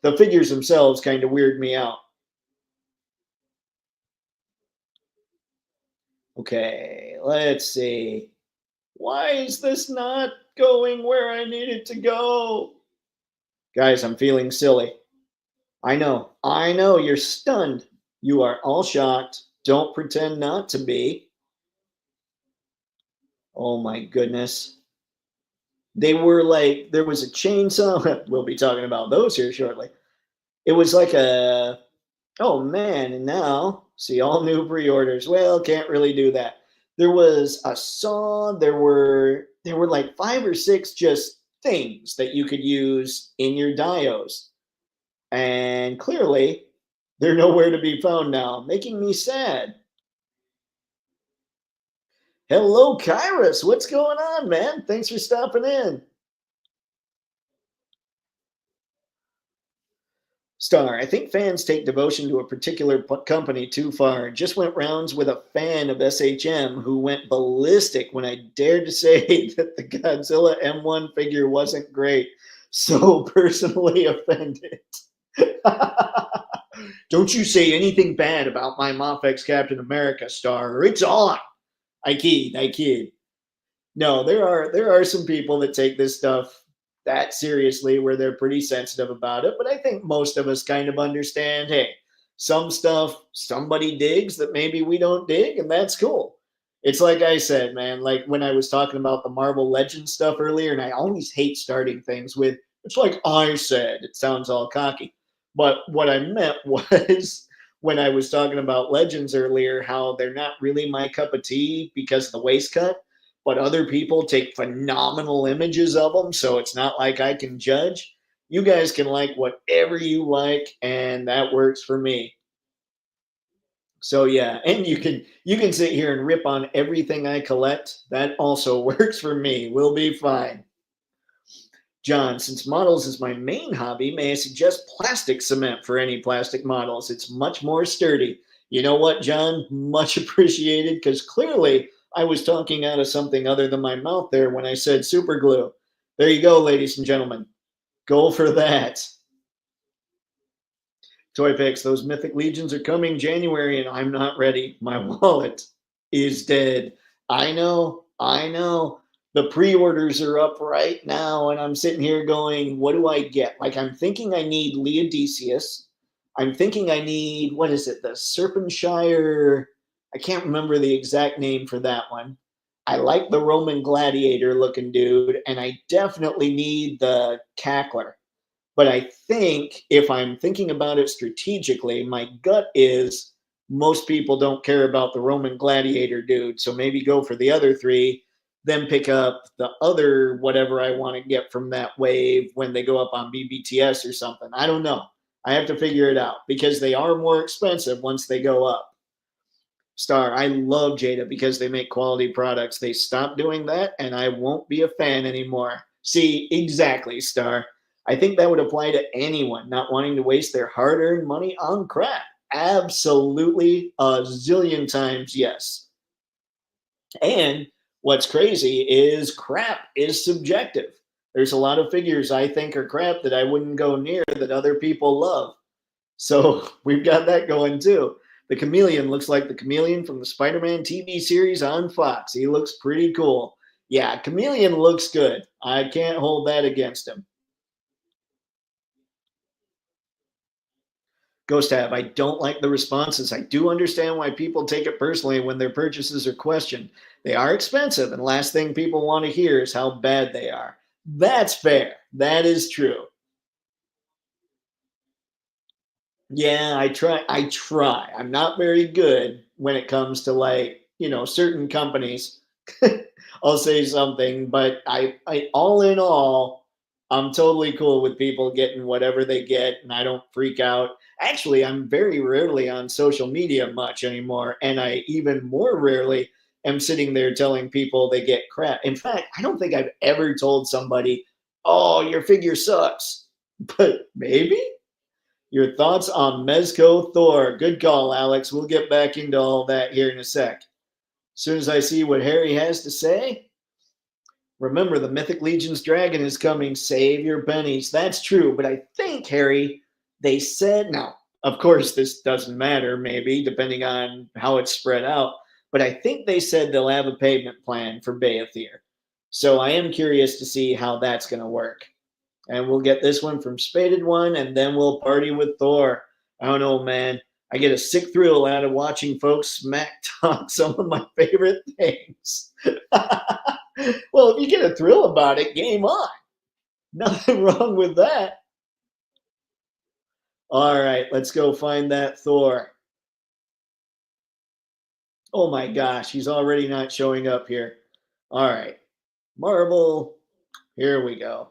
The figures themselves kind of weird me out. Okay, let's see. Why is this not going where I need it to go? Guys, I'm feeling silly. I know, you're stunned. You are all shocked. Don't pretend not to be. Oh my goodness. They were like, there was a chainsaw. We'll be talking about those here shortly. It was like a, oh man, and now, see, all new pre orders. Well, can't really do that. There was a saw, there were like 5 or 6 just things that you could use in your dios. And clearly, they're nowhere to be found now, making me sad. Hello, Kyrus. What's going on, man? Thanks for stopping in. Star, I think fans take devotion to a particular company too far. Just went rounds with a fan of SHM who went ballistic when I dared to say that the Godzilla M1 figure wasn't great. So personally offended. Don't you say anything bad about my MAFEX Captain America, Star, or it's on. I kid. No, there are some people that take this stuff that seriously where they're pretty sensitive about it, but I think most of us kind of understand, hey, some stuff somebody digs that maybe we don't dig, and that's cool. It's like I said, man, like when I was talking about the Marvel Legends stuff earlier, and I always hate starting things with it's like I said, it sounds all cocky. But what I meant was when I was talking about Legends earlier, how they're not really my cup of tea because of the waist cut, but other people take phenomenal images of them, so it's not like I can judge. You guys can like whatever you like, and that works for me. So yeah, and you can sit here and rip on everything I collect. That also works for me. We'll be fine. John, since models is my main hobby, may I suggest plastic cement for any plastic models? It's much more sturdy. You know what, John? Much appreciated because clearly I was talking out of something other than my mouth there when I said super glue. There you go, ladies and gentlemen. Go for that. Toypixx, those mythic legions are coming January and I'm not ready. My wallet is dead. I know. The pre-orders are up right now and I'm sitting here going, what do I get? Like I'm thinking I need Leodicius. I'm thinking I need, what is it? The Serpentshire. I can't remember the exact name for that one. I like the Roman gladiator looking dude and I definitely need the Cackler. But I think if I'm thinking about it strategically, my gut is most people don't care about the Roman gladiator dude. So maybe go for the other 3, then pick up the other whatever I want to get from that wave when they go up on BBTS or something. I don't know. I have to figure it out because they are more expensive once they go up. Star, I love Jada because they make quality products. They stop doing that, and I won't be a fan anymore. See, exactly, Star. I think that would apply to anyone not wanting to waste their hard earned money on crap. Absolutely, a zillion times yes. And what's crazy is crap is subjective. There's a lot of figures I think are crap that I wouldn't go near that other people love. So we've got that going too. The chameleon looks like the chameleon from the Spider Man TV series on Fox. He looks pretty cool. Yeah, chameleon looks good. I can't hold that against him. Ghost Tab, I don't like the responses. I do understand why people take it personally when their purchases are questioned. They are expensive, and last thing people want to hear is how bad they are. That's fair. That is true. Yeah, I try. I'm not very good when it comes to like, certain companies I'll say something, but I all in all, I'm totally cool with people getting whatever they get, and I don't freak out. Actually, I'm very rarely on social media much anymore, and I even more rarely am sitting there telling people they get crap. In fact, I don't think I've ever told somebody, "Oh, your figure sucks," but maybe. Your thoughts on Mezco Thor? Good call, Alex. We'll get back into all that here in a sec. As soon as I see what Harry has to say, remember the Mythic Legion's dragon is coming. Save your pennies. That's true, but I think, Harry, they said, now, of course, this doesn't matter, maybe, depending on how it's spread out, but I think they said they'll have a payment plan for Baethir. So I am curious to see how that's going to work. And we'll get this one from Spaded One, and then we'll party with Thor. I don't know, man. I get a sick thrill out of watching folks smack talk some of my favorite things. Well, if you get a thrill about it, game on. Nothing wrong with that. All right, let's go find that Thor. Oh my gosh, he's already not showing up here. All right, Marvel. Here we go.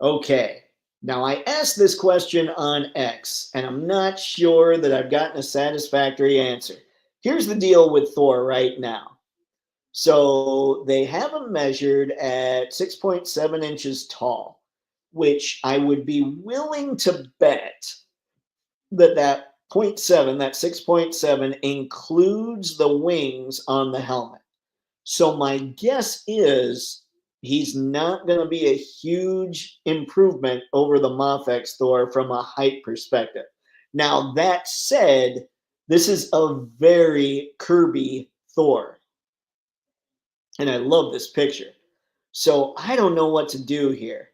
Okay. Now, I asked this question on X, and I'm not sure that I've gotten a satisfactory answer. Here's the deal with Thor right now. So, they have him measured at 6.7 inches tall, which I would be willing to bet that that point 0.7, that 6.7, includes the wings on the helmet. So my guess is he's not going to be a huge improvement over the MAFEX Thor from a height perspective. Now, that said, this is a very Kirby Thor. And I love this picture. So I don't know what to do here.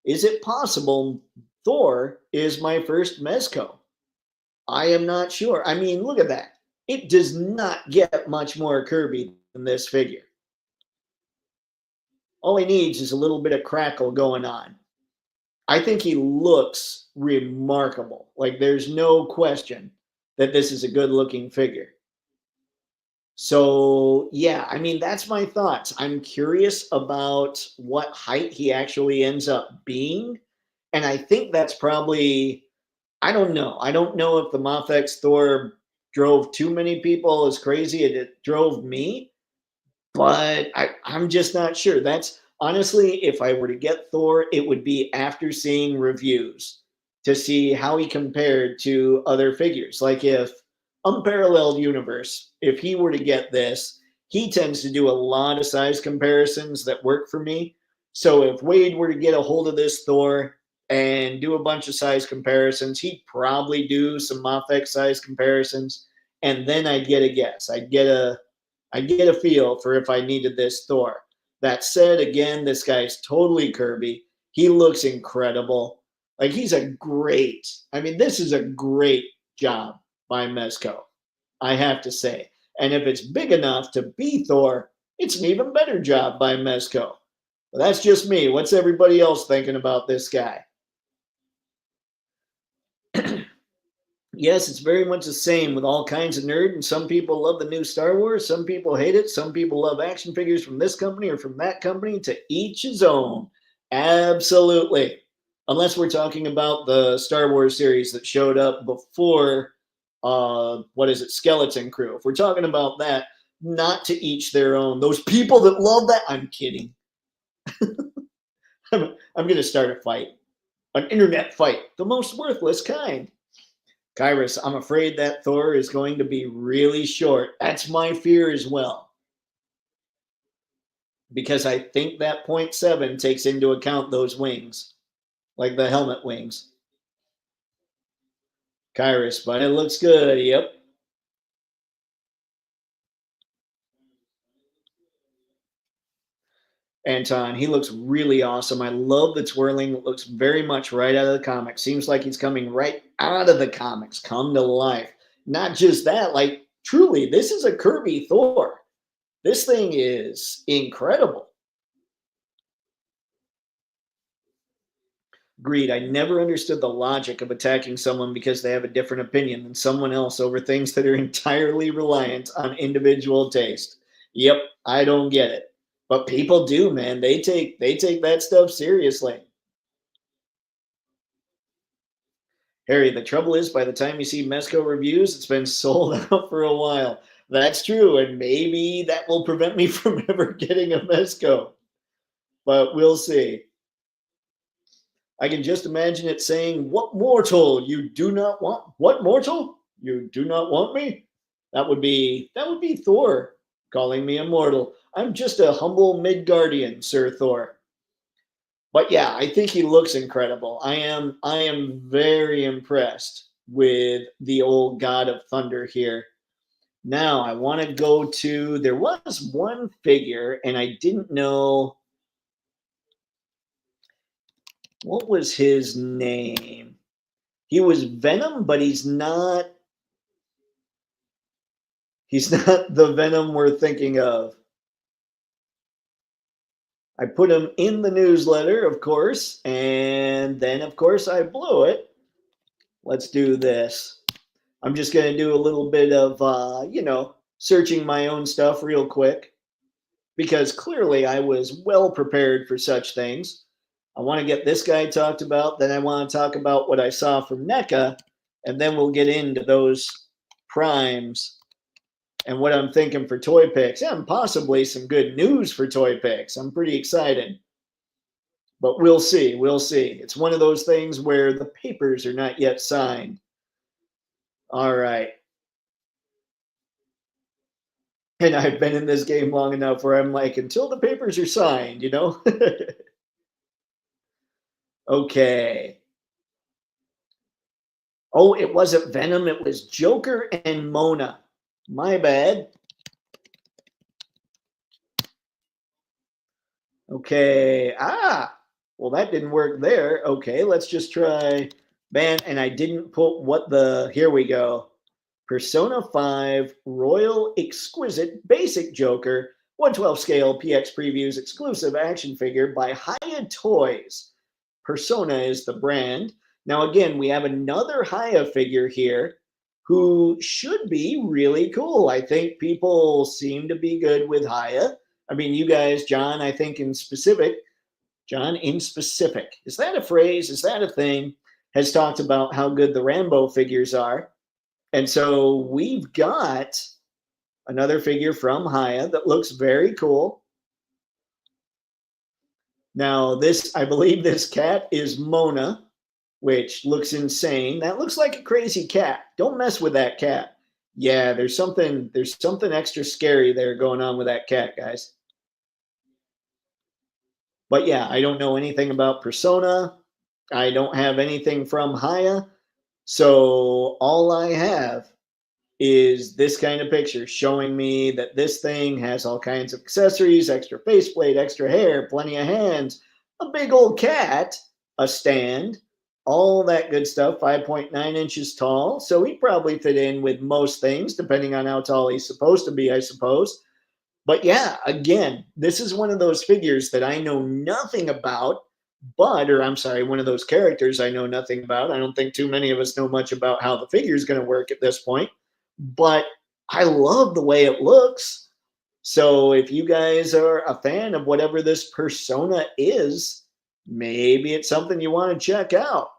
Is it possible Thor is my first Mezco? I am not sure. I mean, look at that. It does not get much more Kirby than this figure. All he needs is a little bit of crackle going on. I think he looks remarkable. Like, there's no question that this is a good looking figure. So, yeah, I mean, that's my thoughts. I'm curious about what height he actually ends up being. And I think that's probably, I don't know. I don't know if the MAFEX Thor drove too many people as crazy as it drove me, but I'm just not sure. That's honestly, if I were to get Thor, it would be after seeing reviews to see how he compared to other figures. Like if Unparalleled Universe, if he were to get this, he tends to do a lot of size comparisons that work for me. So if Wade were to get a hold of this Thor and do a bunch of size comparisons, he'd probably do some MAFEX size comparisons, and then I'd get a guess. I get a feel for if I needed this Thor. That said, again, this guy's totally Kirby. He looks incredible. Like he's a great, I mean, this is a great job by Mezco, I have to say. And if it's big enough to be Thor, it's an even better job by Mezco. But that's just me. What's everybody else thinking about this guy? Yes, it's very much the same with all kinds of nerd. And some people love the new Star Wars. Some people hate it. Some people love action figures from this company or from that company. To each his own. Absolutely. Unless we're talking about the Star Wars series that showed up before, what is it, Skeleton Crew. If we're talking about that, not to each their own. Those people that love that, I'm kidding. I'm going to start a fight, an internet fight, the most worthless kind. Kyrus, I'm afraid that Thor is going to be really short. That's my fear as well. Because I think that point 0.7 takes into account those wings, like the helmet wings. Kyrus, but it looks good. Yep. Anton, he looks really awesome. I love the twirling. It looks very much right out of the comics. Seems like he's coming right out of the comics, come to life. Not just that, like truly, this is a Kirby Thor. This thing is incredible. Agreed. I never understood the logic of attacking someone because they have a different opinion than someone else over things that are entirely reliant on individual taste. Yep, I don't get it. But people do, man. They take that stuff seriously. Harry, the trouble is by the time you see Mezco reviews, it's been sold out for a while. That's true, and maybe that will prevent me from ever getting a Mezco. But we'll see. I can just imagine it saying, "What mortal you do not want? What mortal you do not want me?" That would be Thor calling me immortal. I'm just a humble Midgardian, Sir Thor. But yeah, I think he looks incredible. I am very impressed with the old God of Thunder here. Now I want to go to there was one figure and I didn't know what was his name. He was Venom, but he's not the Venom we're thinking of. I put him in the newsletter, of course, and then of course I blew it. Let's do this. I'm just going to do a little bit of searching my own stuff real quick because clearly I was well prepared for such things. I want to get this guy talked about, then I want to talk about what I saw from NECA, and then we'll get into those primes and what I'm thinking for Toypixx, and possibly some good news for Toypixx. I'm pretty excited, but we'll see. We'll see. It's one of those things where the papers are not yet signed. All right. And I've been in this game long enough where I'm like, until the papers are signed. Okay. Oh, it wasn't Venom. It was Joker and Mona. My bad. Okay. Well, that didn't work there. Okay, let's just try. Man, and I didn't put here we go. Persona 5 Royal Exquisite Basic Joker 112 scale PX previews exclusive action figure by Hiya Toys. Persona is the brand. Now, again, we have another Hiya figure here who should be really cool. I think people seem to be good with Hiya. I mean, you guys, John, I think John in specific, is that a phrase? Is that a thing? Has talked about how good the Rambo figures are. And so we've got another figure from Hiya that looks very cool. Now, I believe this cat is Mona, which looks insane. That looks like a crazy cat. Don't mess with that cat. Yeah, there's something extra scary there going on with that cat, guys. But yeah, I don't know anything about Persona. I don't have anything from Hiya. So all I have is this kind of picture showing me that this thing has all kinds of accessories, extra faceplate, extra hair, plenty of hands, a big old cat, a stand, all that good stuff, 5.9 inches tall. So he probably fit in with most things, depending on how tall he's supposed to be, I suppose. But yeah, again, this is one of those figures that I know nothing about, or I'm sorry, one of those characters I know nothing about. I don't think too many of us know much about how the figure is going to work at this point, but I love the way it looks. So if you guys are a fan of whatever this persona is, maybe it's something you want to check out.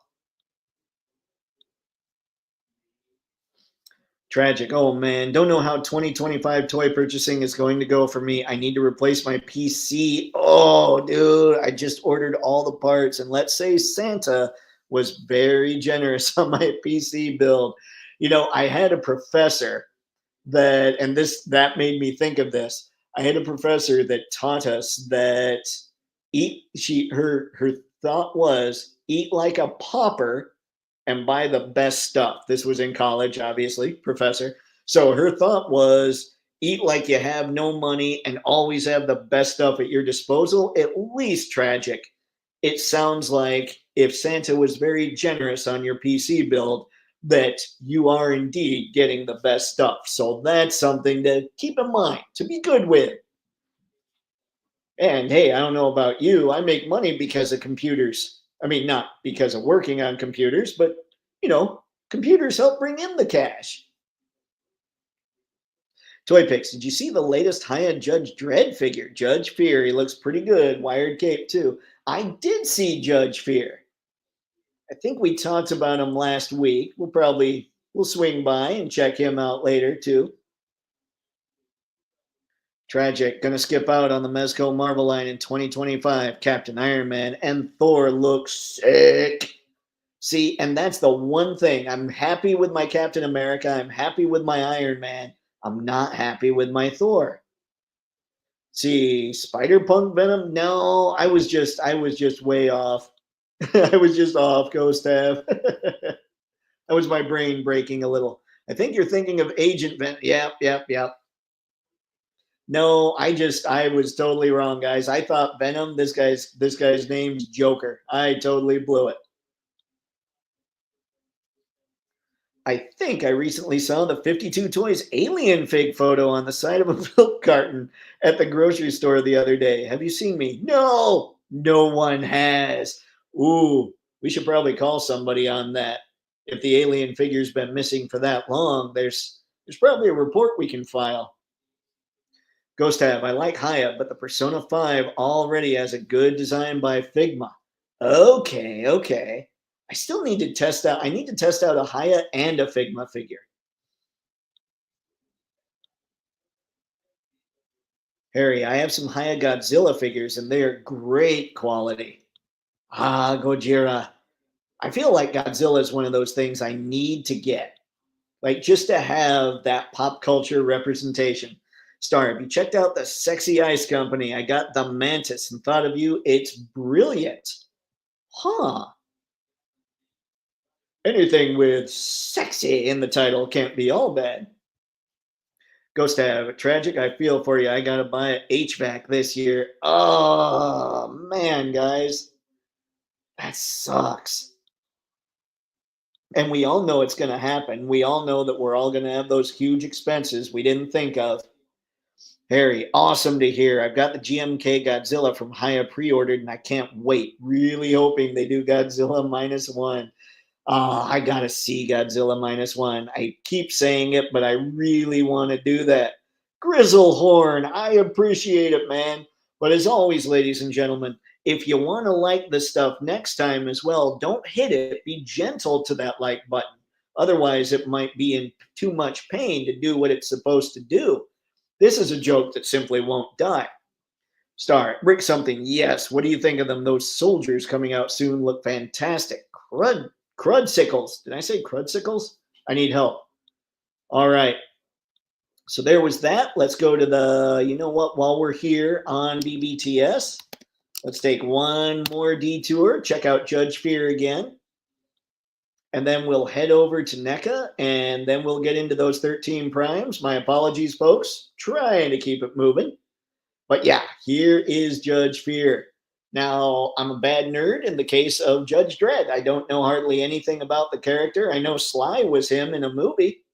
Tragic. Oh man, don't know how 2025 toy purchasing is going to go for me. I need to replace my PC. Oh, dude, I just ordered all the parts. And let's say Santa was very generous on my PC build. I had a professor that made me think of this. I had a professor that taught us that her thought was eat like a pauper and buy the best stuff. This was in college, obviously, professor. So her thought was eat like you have no money and always have the best stuff at your disposal, at least tragic. It sounds like if Santa was very generous on your PC build, that you are indeed getting the best stuff. So that's something to keep in mind, to be good with. And hey, I don't know about you, I make money because of computers. I mean, not because of working on computers, but, you know, computers help bring in the cash. Toypixx, did you see the latest high-end Judge Dredd figure? Judge Fear, he looks pretty good. Wired cape, too. I did see Judge Fear. I think we talked about him last week. We'll swing by and check him out later, too. Tragic. Gonna skip out on the Mezco Marvel line in 2025. Captain Iron Man and Thor look sick. See, and that's the one thing. I'm happy with my Captain America. I'm happy with my Iron Man. I'm not happy with my Thor. See, Spider Punk Venom? No, I was just way off. I was just off, Ghost Tab. That was my brain breaking a little. I think you're thinking of Agent Venom. Yep, yep, yep. No, I was totally wrong, guys. I thought Venom. This guy's name's Joker. I totally blew it. I think I recently saw the 52 Toys alien fig photo on the side of a milk carton at the grocery store the other day. Have you seen me? No, no one has. Ooh, we should probably call somebody on that. If the alien figure's been missing for that long, there's probably a report we can file. Ghost Tab, I like Haya, but the Persona 5 already has a good design by Figma. Okay, okay. I need to test out a Haya and a Figma figure. Harry, I have some Haya Godzilla figures and they are great quality. Ah, Gojira. I feel like Godzilla is one of those things I need to get. Like just to have that pop culture representation. Star, have you checked out the Sexy Ice Company? I got the Mantis and thought of you. It's brilliant. Huh. Anything with sexy in the title can't be all bad. Ghost Tab, tragic. I feel for you. I got to buy an HVAC this year. Oh, man, guys. That sucks. And we all know it's going to happen. We all know that we're all going to have those huge expenses we didn't think of. Harry, awesome to hear. I've got the GMK Godzilla from Haya pre-ordered and I can't wait. Really hoping they do Godzilla -1. I gotta see Godzilla -1. I keep saying it, but I really want to do that. Grizzlehorn, I appreciate it, man. But as always, ladies and gentlemen, if you want to like the stuff next time as well, don't hit it. Be gentle to that like button. Otherwise, it might be in too much pain to do what it's supposed to do. This is a joke that simply won't die. Star, Brick something. Yes. What do you think of them? Those soldiers coming out soon look fantastic. Crudsickles. Did I say crudsicles? I need help. All right. So there was that. Let's go to the, you know what, while we're here on BBTS, let's take one more detour, check out Judge Fear again. And then we'll head over to NECA and then we'll get into those 13 primes. My apologies, folks. Trying to keep it moving. But yeah, here is Judge Fear. Now, I'm a bad nerd in the case of Judge Dredd. I don't know hardly anything about the character. I know Sly was him in a movie,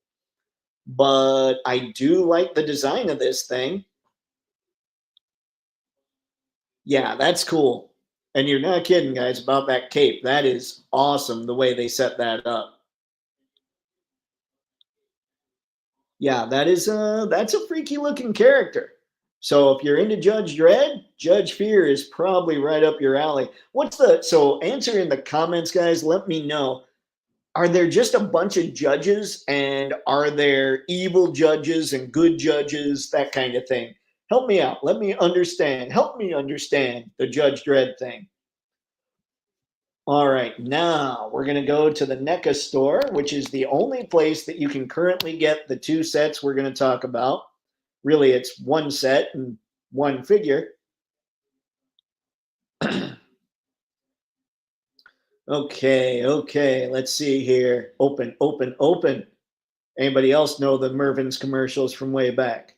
but I do like the design of this thing. Yeah, that's cool. And you're not kidding, guys, about that cape. That is awesome, the way they set that up. Yeah, that's a freaky looking character. So if you're into Judge Dredd, Judge Fear is probably right up your alley. So answer in the comments, guys. Let me know. Are there just a bunch of judges and are there evil judges and good judges, that kind of thing? Help me out. Let me understand. Help me understand the Judge Dredd thing. All right, now we're going to go to the NECA store, which is the only place that you can currently get the two sets we're going to talk about. Really, it's one set and one figure. Okay, let's see here. Open, open, open. Anybody else know the Mervin's commercials from way back?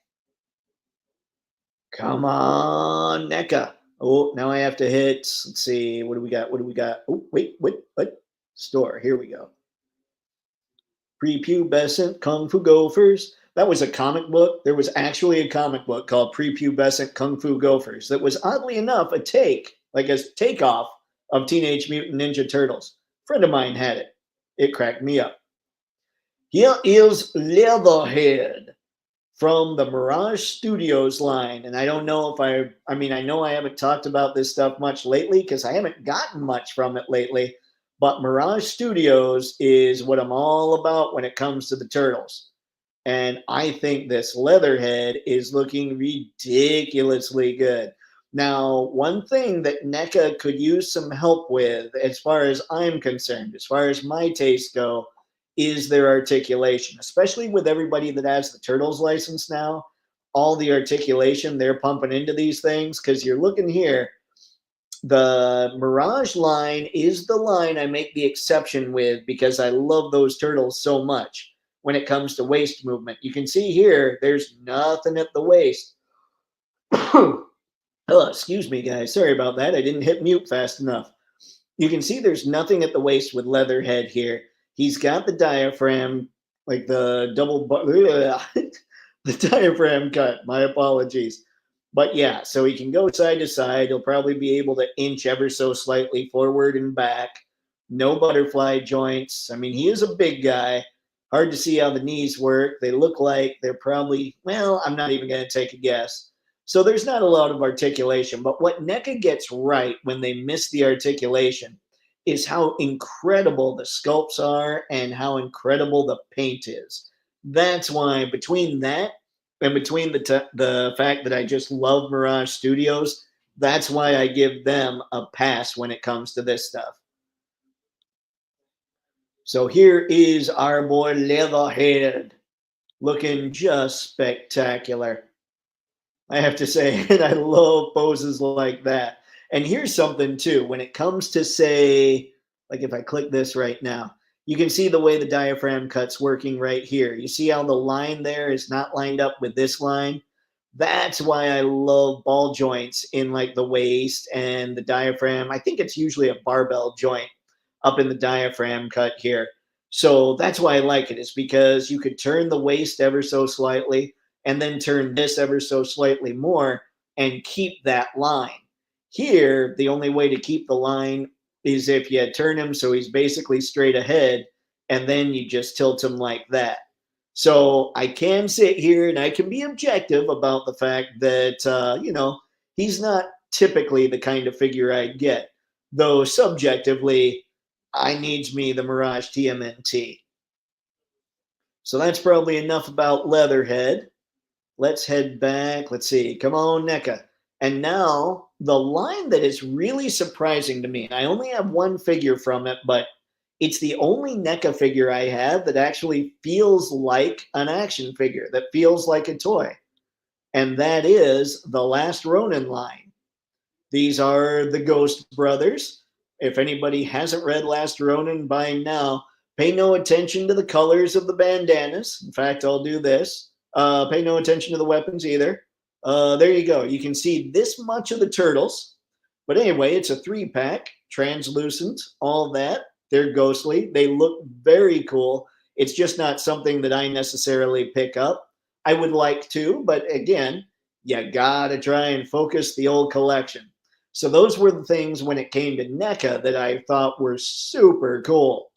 Come on, NECA. Oh, now I have to hit. Let's see. What do we got? What do we got? Oh, wait, what? Store. Here we go. Prepubescent Kung Fu Gophers. That was a comic book. There was actually a comic book called Prepubescent Kung Fu Gophers that was oddly enough a takeoff of Teenage Mutant Ninja Turtles. A friend of mine had it. It cracked me up. Here is Leatherhead from the Mirage Studios line. And I don't know if I mean, I know I haven't talked about this stuff much lately because I haven't gotten much from it lately. But Mirage Studios is what I'm all about when it comes to the Turtles. And I think this Leatherhead is looking ridiculously good. Now, one thing that NECA could use some help with, as far as I'm concerned, as far as my tastes go, is their articulation, especially with everybody that has the Turtles license now. All the articulation they're pumping into these things, because you're looking here, the Mirage line is the line I make the exception with because I love those turtles so much when it comes to waist movement. You can see here, there's nothing at the waist. Oh, excuse me, guys. Sorry about that. I didn't hit mute fast enough. You can see there's nothing at the waist with Leatherhead here. He's got the diaphragm, like the the diaphragm cut. My apologies. But yeah, so he can go side to side. He'll probably be able to inch ever so slightly forward and back. No butterfly joints. I mean, he is a big guy. Hard to see how the knees work. They look like they're probably, well, I'm not even going to take a guess. So there's not a lot of articulation. But what NECA gets right when they miss the articulation is how incredible the sculpts are and how incredible the paint is. That's why between that and between the fact that I just love Mirage Studios, that's why I give them a pass when it comes to this stuff. So here is our boy Leatherhead, looking just spectacular. I have to say, and I love poses like that. And here's something too, when it comes to, say, like if I click this right now, you can see the way the diaphragm cut's working right here. You see how the line there is not lined up with this line? That's why I love ball joints in like the waist and the diaphragm. I think it's usually a barbell joint up in the diaphragm cut here. So that's why I like it, is because you could turn the waist ever so slightly and then turn this ever so slightly more and keep that line. Here, the only way to keep the line is if you turn him so he's basically straight ahead, and then you just tilt him like that. So I can sit here and I can be objective about the fact that, he's not typically the kind of figure I'd get, though subjectively, I needs me the Mirage TMNT. So that's probably enough about Leatherhead. Let's head back. Let's see. Come on, NECA. And now the line that is really surprising to me, I only have one figure from it, but it's the only NECA figure I have that actually feels like an action figure, that feels like a toy. And that is the Last Ronin line. These are the Ghost Brothers. If anybody hasn't read Last Ronin by now, pay no attention to the colors of the bandanas. In fact, I'll do this. Pay no attention to the weapons either. There you go. You can see this much of the turtles. But anyway, it's a 3-pack, translucent, all that. They're ghostly. They look very cool. It's just not something that I necessarily pick up. I would like to, but again, you gotta try and focus the old collection. So those were the things when it came to NECA that I thought were super cool.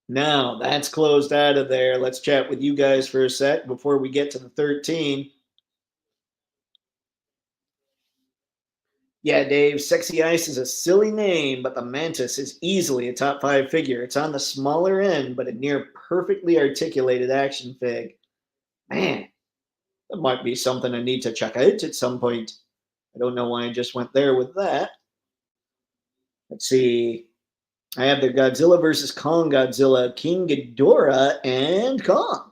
Now that's closed out of there. Let's chat with you guys for a sec before we get to the 13. Yeah, Dave, Sexy Ice is a silly name, but the Mantis is easily a top 5 figure. It's on the smaller end, but a near perfectly articulated action fig. Man, that might be something I need to check out at some point. I don't know why I just went there with that. Let's see. I have the Godzilla versus Kong Godzilla, King Ghidorah, and Kong.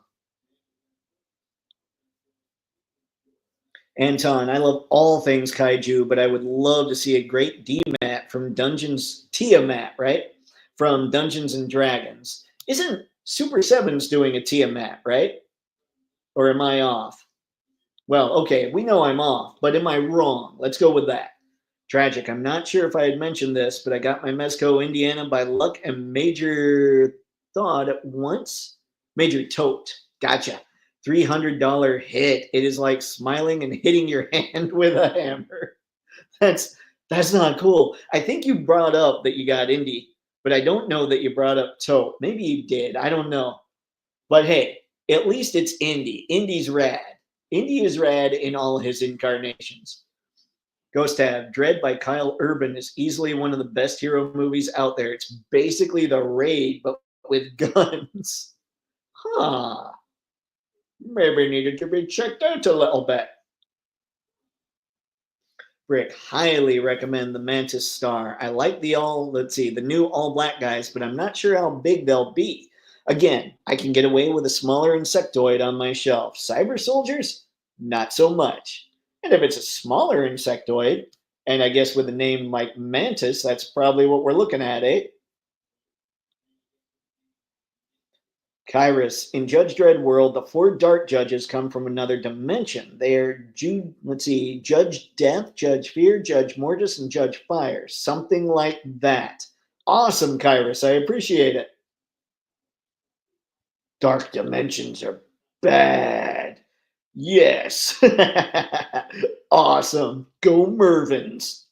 Anton, I love all things kaiju, but I would love to see a great D-Mat from Dungeons, Tiamat, right? From Dungeons and Dragons. Isn't Super Sevens doing a Tiamat, right? Or am I off? Well, okay, we know I'm off, but am I wrong? Let's go with that. Tragic. I'm not sure if I had mentioned this, but I got my Mezco Indiana by luck and Major Thought at once. Major Tote. Gotcha. $300 hit. It is like smiling and hitting your hand with a hammer. That's That's not cool. I think you brought up that you got indie, but I don't know that you brought up Toe. Maybe you did. I don't know. But hey, at least it's indie. Indie's rad. Indie is rad in all his incarnations. Ghost Tab, Dread by Kyle Urban is easily one of the best hero movies out there. It's basically the Raid, but with guns. Huh. Maybe needed to be checked out a little bit. Rick, highly recommend the Mantis Star. I like the new all black guys, but I'm not sure how big they'll be. Again, I can get away with a smaller insectoid on my shelf. Cyber soldiers, not so much. And if it's a smaller insectoid, and I guess with a name like Mantis, that's probably what we're looking at, eh? Kyrus, in Judge Dredd world, the four dark judges come from another dimension. They are Judge Death, Judge Fear, Judge Mortis, and Judge Fire. Something like that. Awesome, Kyrus. I appreciate it. Dark dimensions are bad. Yes. Awesome. Go Mervins.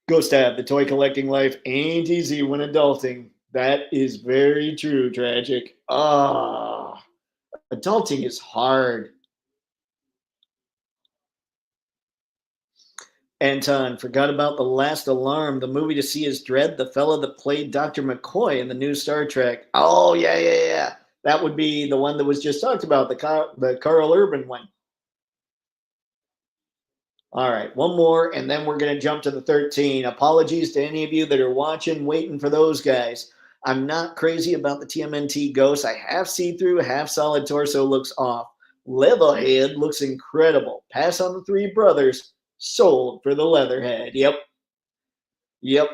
Ghost Tab, the toy collecting life ain't easy when adulting. That is very true, tragic. Adulting is hard. Anton, forgot about The Last Alarm. The movie to see is Dread, the fella that played Dr. McCoy in the new Star Trek. Oh, yeah. That would be the one that was just talked about, the Carl Urban one. All right, one more, and then we're going to jump to the 13. Apologies to any of you that are watching, waiting for those guys. I'm not crazy about the TMNT Ghost. I half see-through, half solid torso looks off. Leatherhead looks incredible. Pass on the three brothers. Sold for the Leatherhead. Yep.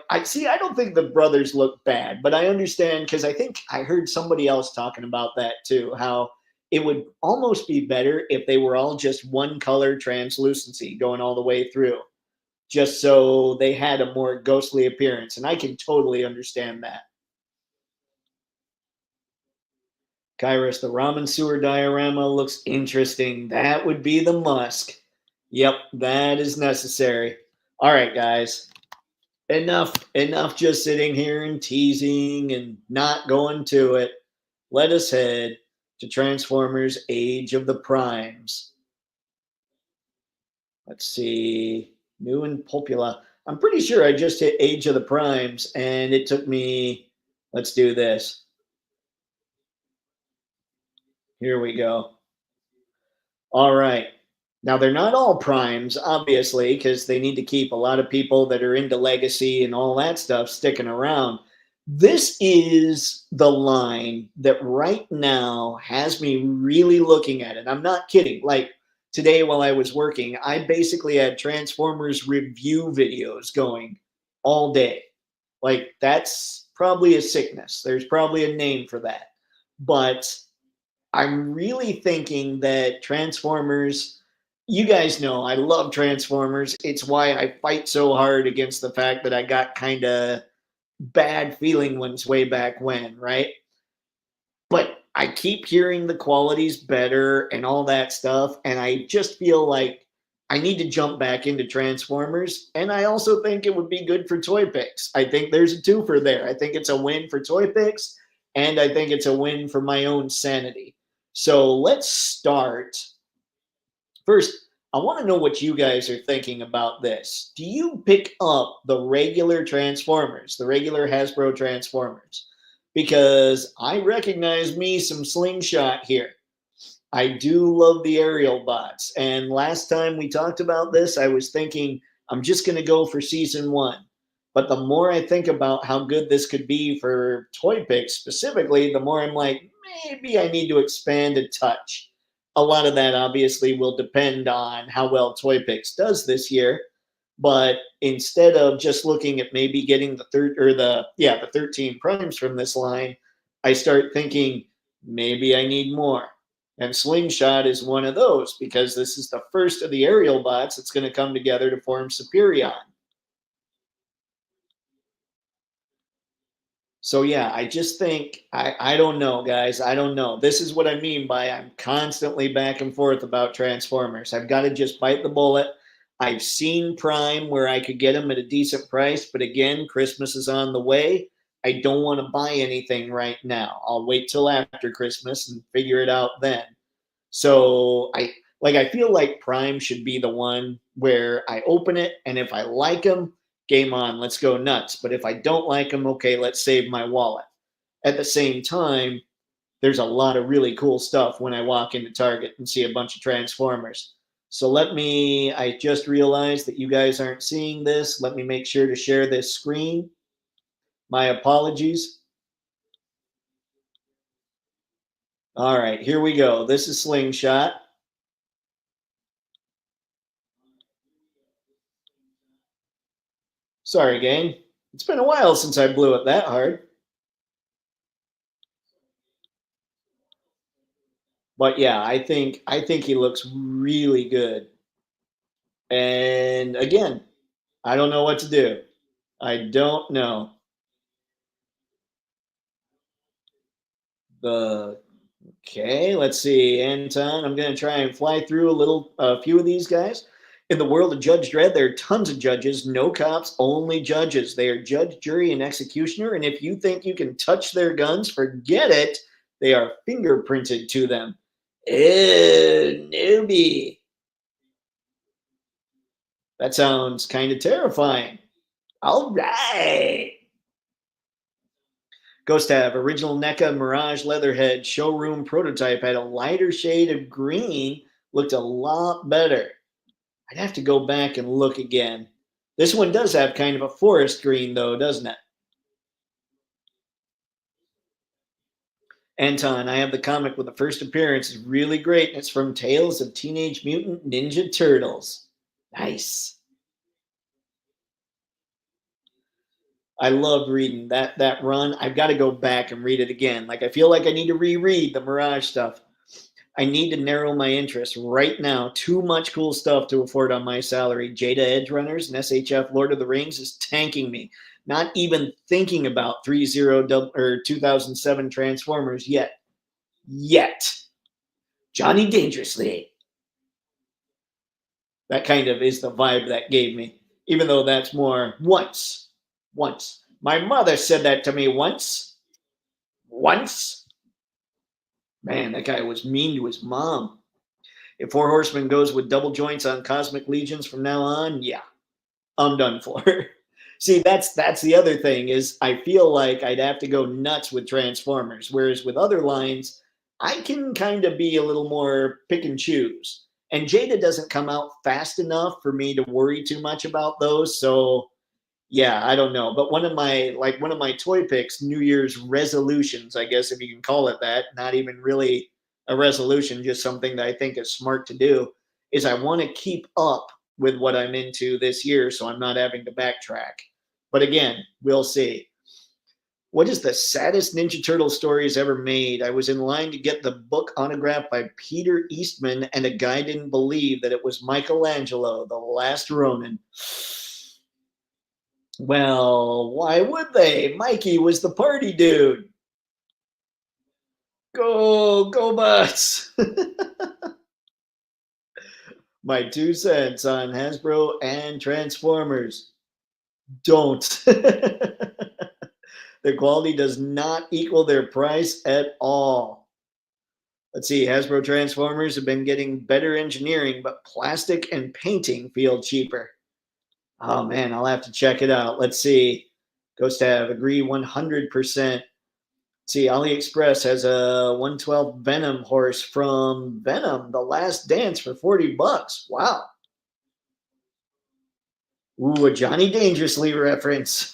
I see. I don't think the brothers look bad, but I understand because I think I heard somebody else talking about that too. How it would almost be better if they were all just one color translucency going all the way through, just so they had a more ghostly appearance. And I can totally understand that. Kyrus, the ramen sewer diorama looks interesting. That would be the Musk. Yep, that is necessary. All right, guys. Enough just sitting here and teasing and not going to it. Let us head to Transformers Age of the Primes. Let's see. New and Popula. I'm pretty sure I just hit Age of the Primes and it took me. Let's do this. Here we go. All right. Now, they're not all primes, obviously, because they need to keep a lot of people that are into legacy and all that stuff sticking around. This is the line that right now has me really looking at it. I'm not kidding. Like today, while I was working, I basically had Transformers review videos going all day. Like, that's probably a sickness. There's probably a name for that. But I'm really thinking that Transformers, you guys know I love Transformers. It's why I fight so hard against the fact that I got kind of bad feeling ones way back when, right? But I keep hearing the quality's better and all that stuff. And I just feel like I need to jump back into Transformers. And I also think it would be good for Toypixx. I think there's a twofer there. I think it's a win for Toypixx. And I think it's a win for my own sanity. So let's start. First, I want to know what you guys are thinking about this. Do you pick up the regular Transformers, the regular Hasbro Transformers? Because I recognize me some Slingshot here. I do love the aerial bots. And last time we talked about this, I was thinking I'm just going to go for season one. But the more I think about how good this could be for Toypixx specifically, the more I'm like, maybe I need to expand a touch. A lot of that obviously will depend on how well Toypixx does this year. But instead of just looking at maybe getting the 13 primes from this line, I start thinking maybe I need more. And Slingshot is one of those because this is the first of the aerial bots that's going to come together to form Superion. So yeah, I just think I don't know, guys. I don't know. This is what I mean by I'm constantly back and forth about Transformers. I've got to just bite the bullet. I've seen Prime where I could get them at a decent price, but again, Christmas is on the way. I don't want to buy anything right now. I'll wait till after Christmas and figure it out then. So I feel like Prime should be the one where I open it and if I like them, game on, let's go nuts. But if I don't like them, okay, let's save my wallet. At the same time, there's a lot of really cool stuff when I walk into Target and see a bunch of Transformers. So I just realized that you guys aren't seeing this. Let me make sure to share this screen. My apologies. All right, here we go. This is Slingshot. Sorry, gang. It's been a while since I blew it that hard. But yeah, I think he looks really good. And again, I don't know what to do. I don't know. The Okay, let's see, Anton. I'm going to try and fly through a few of these guys. In the world of Judge Dredd, there are tons of judges, no cops, only judges. They are judge, jury, and executioner. And if you think you can touch their guns, forget it. They are fingerprinted to them. Ew, newbie. That sounds kind of terrifying. All right. Ghost Tab, original NECA Mirage Leatherhead showroom prototype had a lighter shade of green, looked a lot better. I'd have to go back and look again. This one does have kind of a forest green, though, doesn't it? Anton, I have the comic with the first appearance. It's really great. It's from Tales of Teenage Mutant Ninja Turtles. Nice. I loved reading that run. I've got to go back and read it again. Like I feel like I need to reread the Mirage stuff. I need to narrow my interest right now. Too much cool stuff to afford on my salary. Jada Edge Runners and SHF Lord of the Rings is tanking me. Not even thinking about 2007 Transformers yet. Yet. Johnny Dangerously. That kind of is the vibe that gave me. Even though that's more once. Once. My mother said that to me once. Once. Man, that guy was mean to his mom. If Four Horsemen goes with double joints on Cosmic Legions from now on, yeah, I'm done for. See, that's the other thing is I feel like I'd have to go nuts with Transformers, whereas with other lines, I can kind of be a little more pick and choose. And Jada doesn't come out fast enough for me to worry too much about those. So yeah, I don't know. But one of my Toypixx New Year's resolutions, I guess if you can call it that, not even really a resolution, just something that I think is smart to do, is I want to keep up with what I'm into this year so I'm not having to backtrack. But again, we'll see. What is the saddest Ninja Turtle stories ever made? I was in line to get the book autographed by Peter Eastman, and a guy didn't believe that it was Michelangelo, the last Ronin. Well, why would they? Mikey was the party dude. Go Butts. My 2 cents on Hasbro and Transformers. Don't. Their quality does not equal their price at all. Let's see, Hasbro Transformers have been getting better engineering, but plastic and painting feel cheaper. Oh man, I'll have to check it out. Let's see. Ghost Have, agree 100%. See, AliExpress has a 112 Venom horse from Venom, The Last Dance for $40. Wow. Ooh, a Johnny Dangerously reference.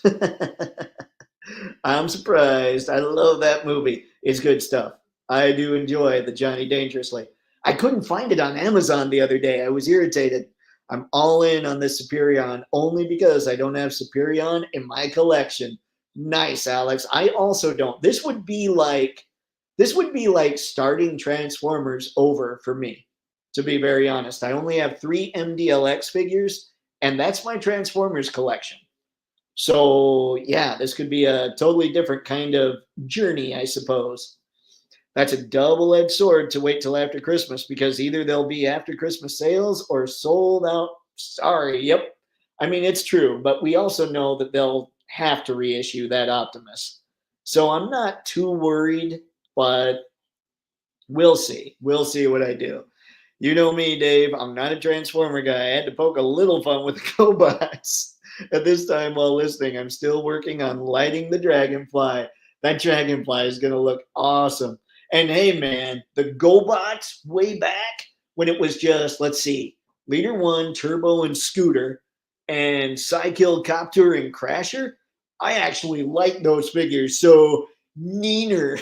I'm surprised. I love that movie. It's good stuff. I do enjoy the Johnny Dangerously. I couldn't find it on Amazon the other day. I was irritated. I'm all in on this Superion only because I don't have Superion in my collection. Nice, Alex. I also don't. This would be like starting Transformers over for me, to be very honest. I only have 3 MDLX figures, and that's my Transformers collection. So, yeah, this could be a totally different kind of journey, I suppose. That's a double-edged sword to wait till after Christmas because either they'll be after Christmas sales or sold out. Sorry, yep. I mean, it's true, but we also know that they'll have to reissue that Optimus. So I'm not too worried, but we'll see. We'll see what I do. You know me, Dave. I'm not a Transformer guy. I had to poke a little fun with the cobots. At this time while listening, I'm still working on lighting the Dragonfly. That Dragonfly is going to look awesome. And hey, man, the GoBots way back when it was just, let's see, Leader 1, Turbo, and Scooter, and Cykill, Copter, and Crasher, I actually like those figures. So, neener.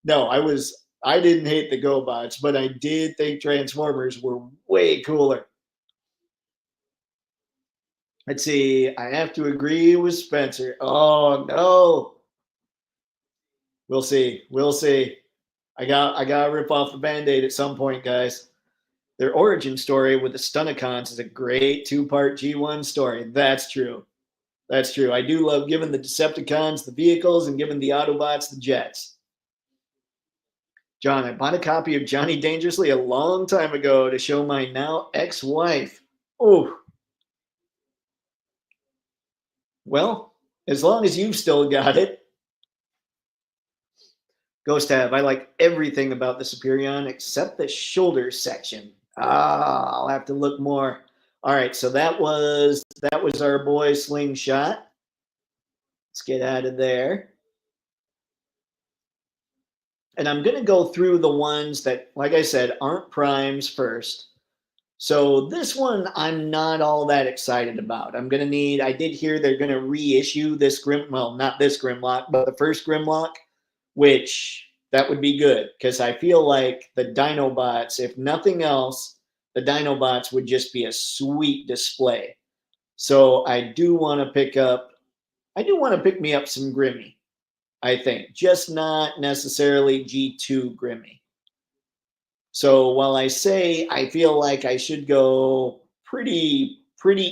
No, I didn't hate the GoBots, but I did think Transformers were way cooler. Let's see. I have to agree with Spencer. Oh no. We'll see. We'll see. I gotta rip off the Band-Aid at some point, guys. Their origin story with the Stunticons is a great two-part G1 story. That's true. That's true. I do love giving the Decepticons the vehicles and giving the Autobots the jets. John, I bought a copy of Johnny Dangerously a long time ago to show my now ex-wife. Oh, well, as long as you've still got it. Ghost Tab, I like everything about the Superion except the shoulder section. I'll have to look more. All right, so that was our boy Slingshot. Let's get out of there. And I'm going to go through the ones that, like I said, aren't primes first. So this one I'm not all that excited about. I did hear they're going to reissue this not this Grimlock, but the first Grimlock, which that would be good because I feel like the Dinobots, if nothing else, the Dinobots would just be a sweet display. So I do want to pick me up some Grimmy, I think, just not necessarily G2 Grimmy. So while I say I feel like I should go pretty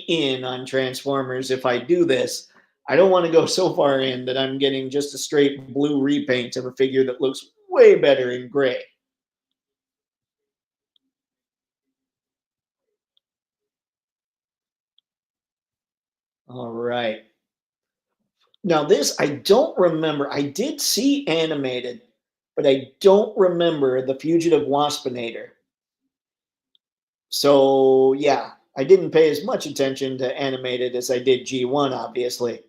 in on Transformers if I do this, I don't want to go so far in that I'm getting just a straight blue repaint of a figure that looks way better in gray. All right. Now this I don't remember. I did see animated, but I don't remember the Fugitive Waspinator. So yeah, I didn't pay as much attention to animated as I did G1, obviously.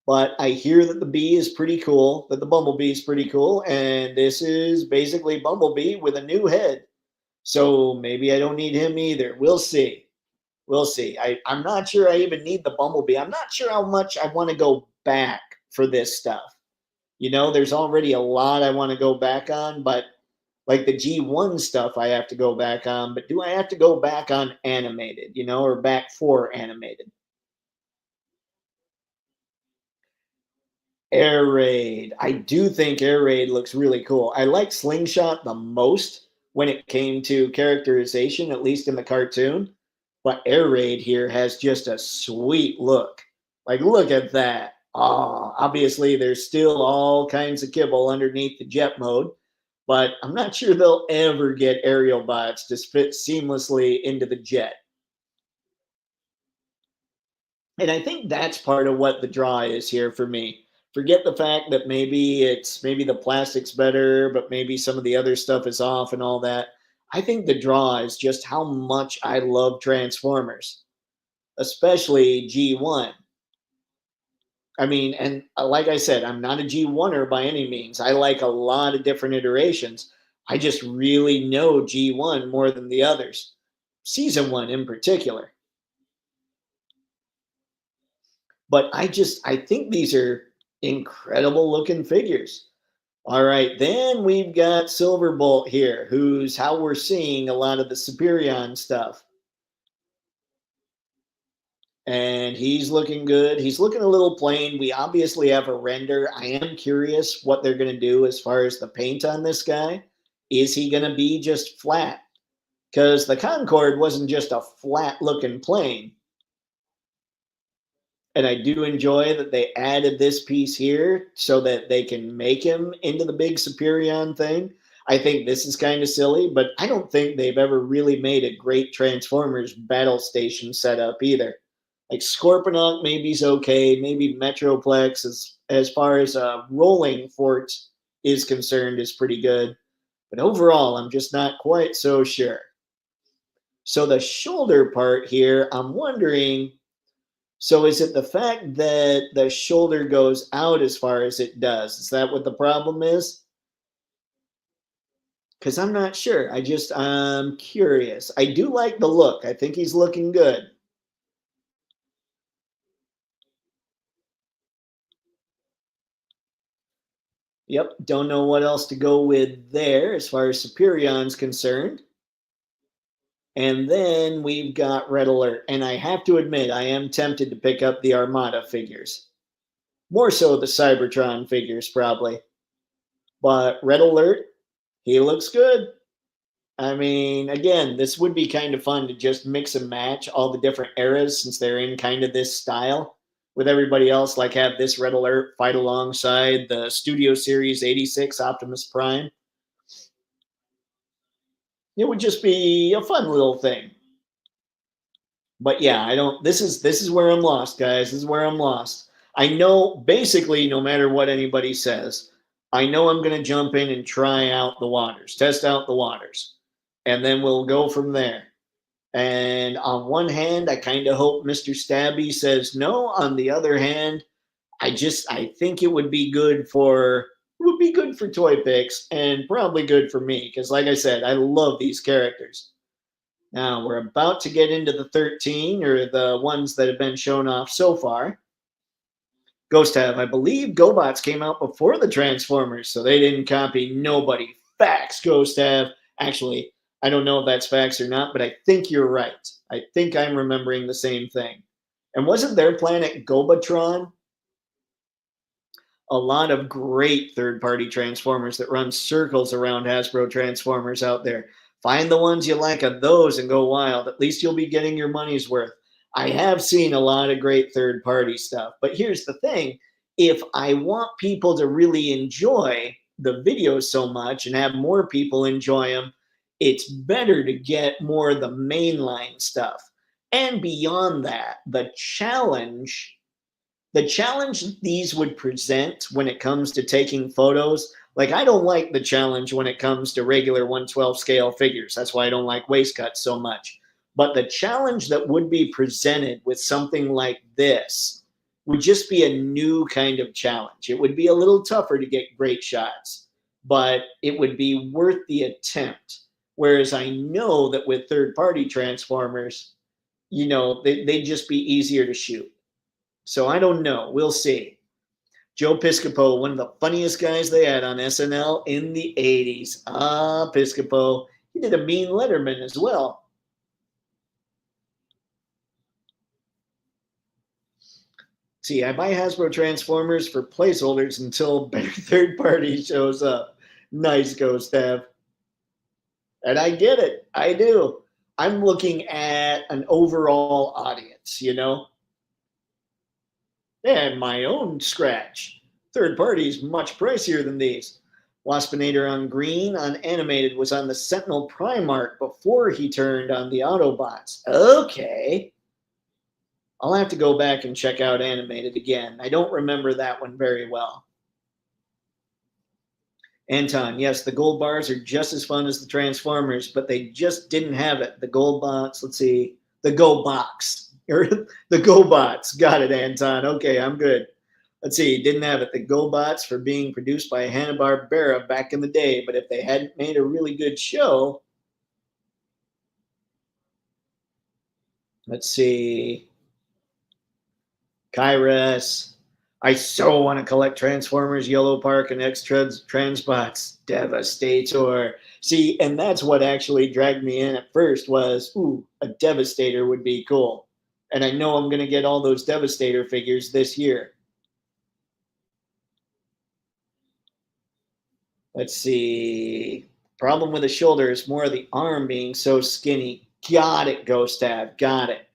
But I hear that the bee is pretty cool, that the bumblebee is pretty cool, and this is basically Bumblebee with a new head. So maybe I don't need him either. We'll see. We'll see. I'm not sure I even need the bumblebee. I'm not sure how much I want to go back for this stuff. There's already a lot I want to go back on, but like the G1 stuff I have to go back on, but do I have to go back on animated, or back for animated? Air Raid. I do think Air Raid looks really cool. I like Slingshot the most when it came to characterization, at least in the cartoon. But Air Raid here has just a sweet look. Like, look at that. Obviously, there's still all kinds of kibble underneath the jet mode, but I'm not sure they'll ever get aerial bots to fit seamlessly into the jet. And I think that's part of what the draw is here for me. Forget the fact that maybe the plastic's better, but maybe some of the other stuff is off and all that. I think the draw is just how much I love Transformers, especially G1. I mean, and like I said, I'm not a G1er by any means. I like a lot of different iterations. I just really know G1 more than the others. Season 1 in particular. But I think these are incredible looking figures. All right, then we've got Silverbolt here, who's how we're seeing a lot of the Superion stuff. And he's looking good. He's looking a little plain. We obviously have a render. I am curious what they're going to do as far as the paint on this guy. Is he going to be just flat? Because the Concorde wasn't just a flat looking plane. And I do enjoy that they added this piece here so that they can make him into the big Superion thing. I think this is kind of silly, but I don't think they've ever really made a great Transformers battle station setup either. Like Scorponok maybe is okay, maybe Metroplex as far as rolling fort is concerned is pretty good. But overall, I'm just not quite so sure. So the shoulder part here, I'm wondering, so is it the fact that the shoulder goes out as far as it does? Is that what the problem is? Because I'm not sure. I'm curious. I do like the look. I think he's looking good. Yep. Don't know what else to go with there as far as Superion's concerned. And then we've got Red Alert. And I have to admit, I am tempted to pick up the Armada figures. More so the Cybertron figures, probably. But Red Alert, he looks good. I mean, again, this would be kind of fun to just mix and match all the different eras since they're in kind of this style with everybody else, like have this Red Alert fight alongside the Studio Series 86 Optimus Prime. It would just be a fun little thing. But yeah, I don't this is where I'm lost, guys. This is where I'm lost. I know basically no matter what anybody says, I know I'm going to jump in and try out the waters, test out the waters, and then we'll go from there. And on one hand, I kind of hope Mr. Stabby says no. On the other hand, I think it would be good for Toypixx and probably good for me because like I said, I love these characters. Now we're about to get into the 13 or the ones that have been shown off so far. Ghost Have, I believe GoBots came out before the Transformers, so they didn't copy nobody. Facts, Ghost Have. Actually, I don't know if that's facts or not, but I think you're right. I think I'm remembering the same thing. And wasn't their planet Gobatron? A lot of great third-party Transformers that run circles around Hasbro Transformers out there. Find the ones you like of those and go wild. At least you'll be getting your money's worth. I have seen a lot of great third-party stuff, but here's the thing. If I want people to really enjoy the videos so much and have more people enjoy them, it's better to get more of the mainline stuff. And beyond that, the challenge these would present when it comes to taking photos, like I don't like the challenge when it comes to regular 112 scale figures. That's why I don't like waist cuts so much. But the challenge that would be presented with something like this would just be a new kind of challenge. It would be a little tougher to get great shots, but it would be worth the attempt. Whereas I know that with third party Transformers, they'd just be easier to shoot. So I don't know. We'll see. Joe Piscopo, one of the funniest guys they had on SNL in the 80s. Ah, Piscopo. He did a mean Letterman as well. See, I buy Hasbro Transformers for placeholders until better third party shows up. Nice, Ghost Tab. And I get it. I do. I'm looking at an overall audience. And my own scratch. Third party is much pricier than these. Waspinator on green on animated was on the Sentinel Primarch before he turned on the Autobots. Okay. I'll have to go back and check out animated again. I don't remember that one very well. Anton, yes, the gold bars are just as fun as the Transformers, but they just didn't have it. The gold box, let's see, the Go Box, or the Go Bots. Got it, Anton. Okay, I'm good. Let's see, didn't have it. The GoBots for being produced by Hanna-Barbera back in the day, but if they hadn't made a really good show, let's see, Kairos. I so want to collect Transformers, Yellow Park, and Transbots. Devastator. See, and that's what actually dragged me in at first was, ooh, a Devastator would be cool. And I know I'm going to get all those Devastator figures this year. Let's see. Problem with the shoulder is more of the arm being so skinny. Got it, Ghost Tab. Got it.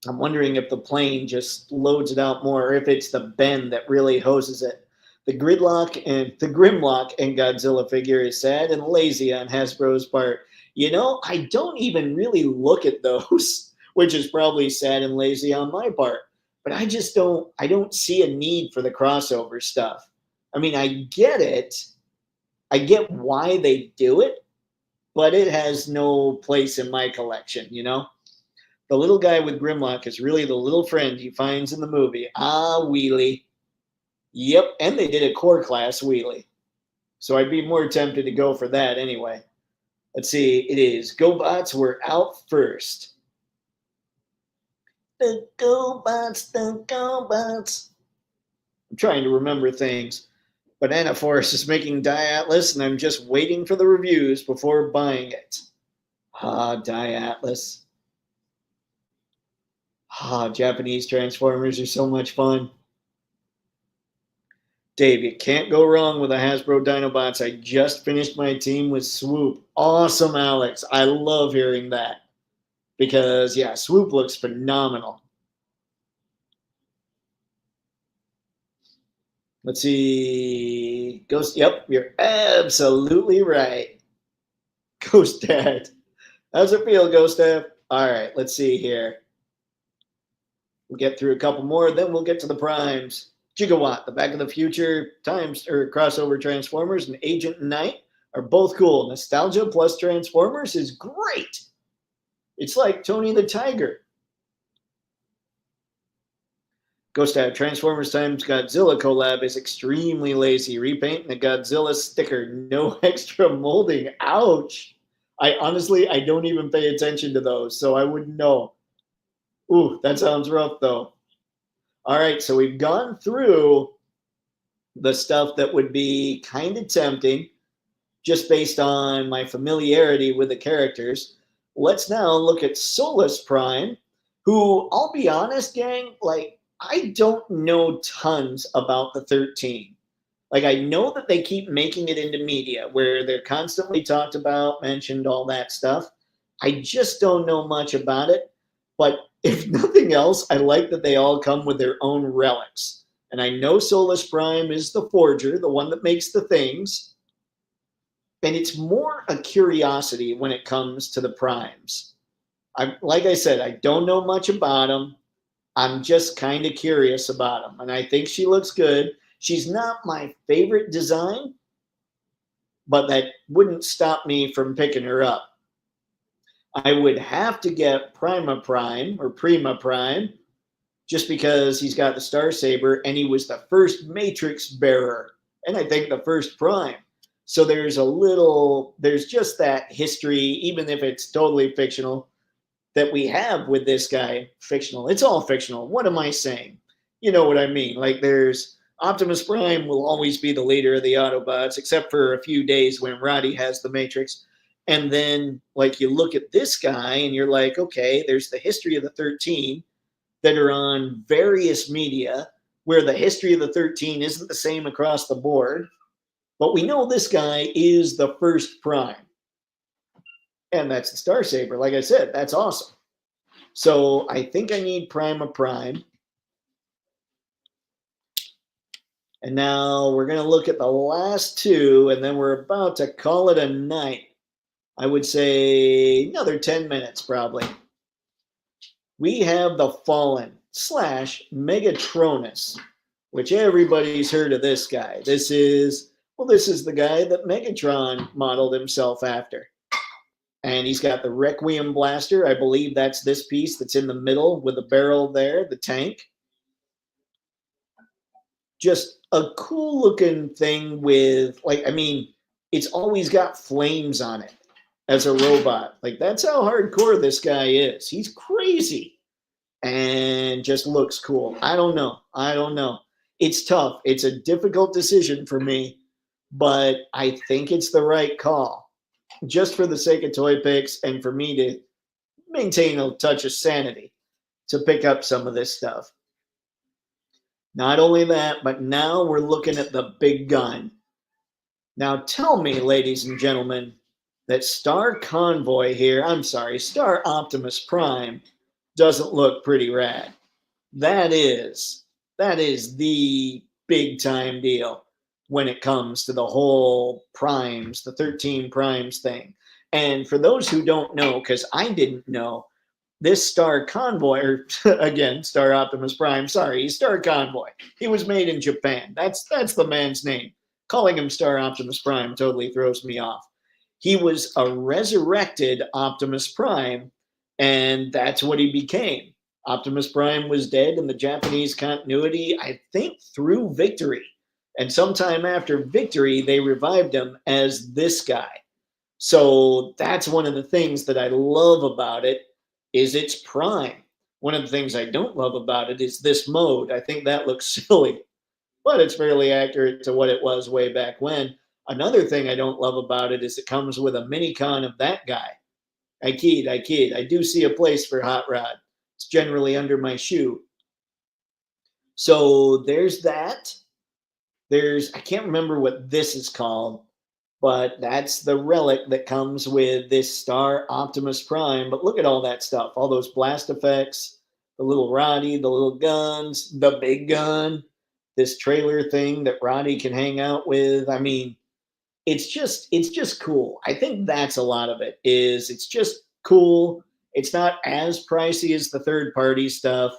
I'm wondering if the plane just loads it out more, or if it's the bend that really hoses it. The Grimlock and Godzilla figure is sad and lazy on Hasbro's part. I don't even really look at those, which is probably sad and lazy on my part. But I don't see a need for the crossover stuff. I mean, I get it. I get why they do it, but it has no place in my collection. The little guy with Grimlock is really the little friend he finds in the movie. Ah, Wheelie. Yep, and they did a core class Wheelie. So I'd be more tempted to go for that anyway. Let's see, it is GoBots were out first. The GoBots, the GoBots. I'm trying to remember things. Banana Force is making Die Atlas, and I'm just waiting for the reviews before buying it. Ah, Die Atlas. Ah, Japanese Transformers are so much fun. Dave, you can't go wrong with the Hasbro Dinobots. I just finished my team with Swoop. Awesome, Alex. I love hearing that. Because, yeah, Swoop looks phenomenal. Let's see. Ghost, yep, you're absolutely right. Ghost Dad. How's it feel, Ghost Dad? All right, let's see here. We'll get through a couple more, then we'll get to the primes. Gigawatt, the Back of the Future crossover Transformers, and Agent Knight are both cool. Nostalgia plus Transformers is great. It's like Tony the Tiger. Ghost Dad, Transformers times Godzilla collab is extremely lazy. Repainting the Godzilla sticker, no extra molding. Ouch. I don't even pay attention to those, so I wouldn't know. Ooh, that sounds rough though. All right, so we've gone through the stuff that would be kind of tempting just based on my familiarity with the characters. Let's now look at Solus Prime, who, I'll be honest, gang, I don't know tons about the 13. I know that they keep making it into media where they're constantly talked about, mentioned, all that stuff. I just don't know much about it. But if nothing else, I like that they all come with their own relics. And I know Solus Prime is the forger, the one that makes the things. And it's more a curiosity when it comes to the primes. Like I said, I don't know much about them. I'm just kind of curious about them. And I think she looks good. She's not my favorite design, but that wouldn't stop me from picking her up. I would have to get Prima Prime, just because he's got the Star Saber and he was the first Matrix bearer, and I think the first Prime. So there's just that history, even if it's totally fictional, that we have with this guy. Fictional. It's all fictional. What am I saying? You know what I mean? There's Optimus Prime will always be the leader of the Autobots, except for a few days when Roddy has the Matrix. And then, you look at this guy and you're like, okay, there's the history of the 13 that are on various media where the history of the 13 isn't the same across the board. But we know this guy is the first Prime. And that's the Star Saber. Like I said, that's awesome. So I think I need Prima Prime. And now we're going to look at the last two, and then we're about to call it a night. I would say another 10 minutes probably. We have the Fallen / Megatronus, which everybody's heard of this guy. This is the guy that Megatron modeled himself after. And he's got the Requiem blaster. I believe that's this piece that's in the middle with the barrel there, the tank. Just a cool looking thing with, it's always got flames on it as a robot. That's how hardcore this guy is. He's crazy and just looks cool. I don't know. It's tough. It's a difficult decision for me, but I think it's the right call, just for the sake of Toypixx and for me to maintain a touch of sanity to pick up some of this stuff. Not only that, but now we're looking at the big gun. Now tell me, ladies and gentlemen, that Star Optimus Prime doesn't look pretty rad. That is that is the big time deal when it comes to the whole primes, the 13 primes thing. And for those who don't know, because I didn't know, this Star Convoy, or again, Star Optimus Prime, sorry, he's Star Convoy. He was made in Japan. That's the man's name. Calling him Star Optimus Prime totally throws me off. He was a resurrected Optimus Prime, and that's what he became. Optimus Prime was dead in the Japanese continuity, I think, through Victory. And sometime after Victory, they revived him as this guy. So that's one of the things that I love about it is it's Prime. One of the things I don't love about it is this mode. I think that looks silly, but it's fairly accurate to what it was way back when. Another thing I don't love about it is it comes with a mini con of that guy. I kid, I kid. I do see a place for Hot Rod. It's generally under my shoe. So there's that. I can't remember what this is called, but that's the relic that comes with this Star Optimus Prime. But look at all that stuff, all those blast effects, the little Roddy, the little guns, the big gun, this trailer thing that Roddy can hang out with. I mean, it's just cool. I think that's a lot of it is it's just cool. It's not as pricey as the third party stuff.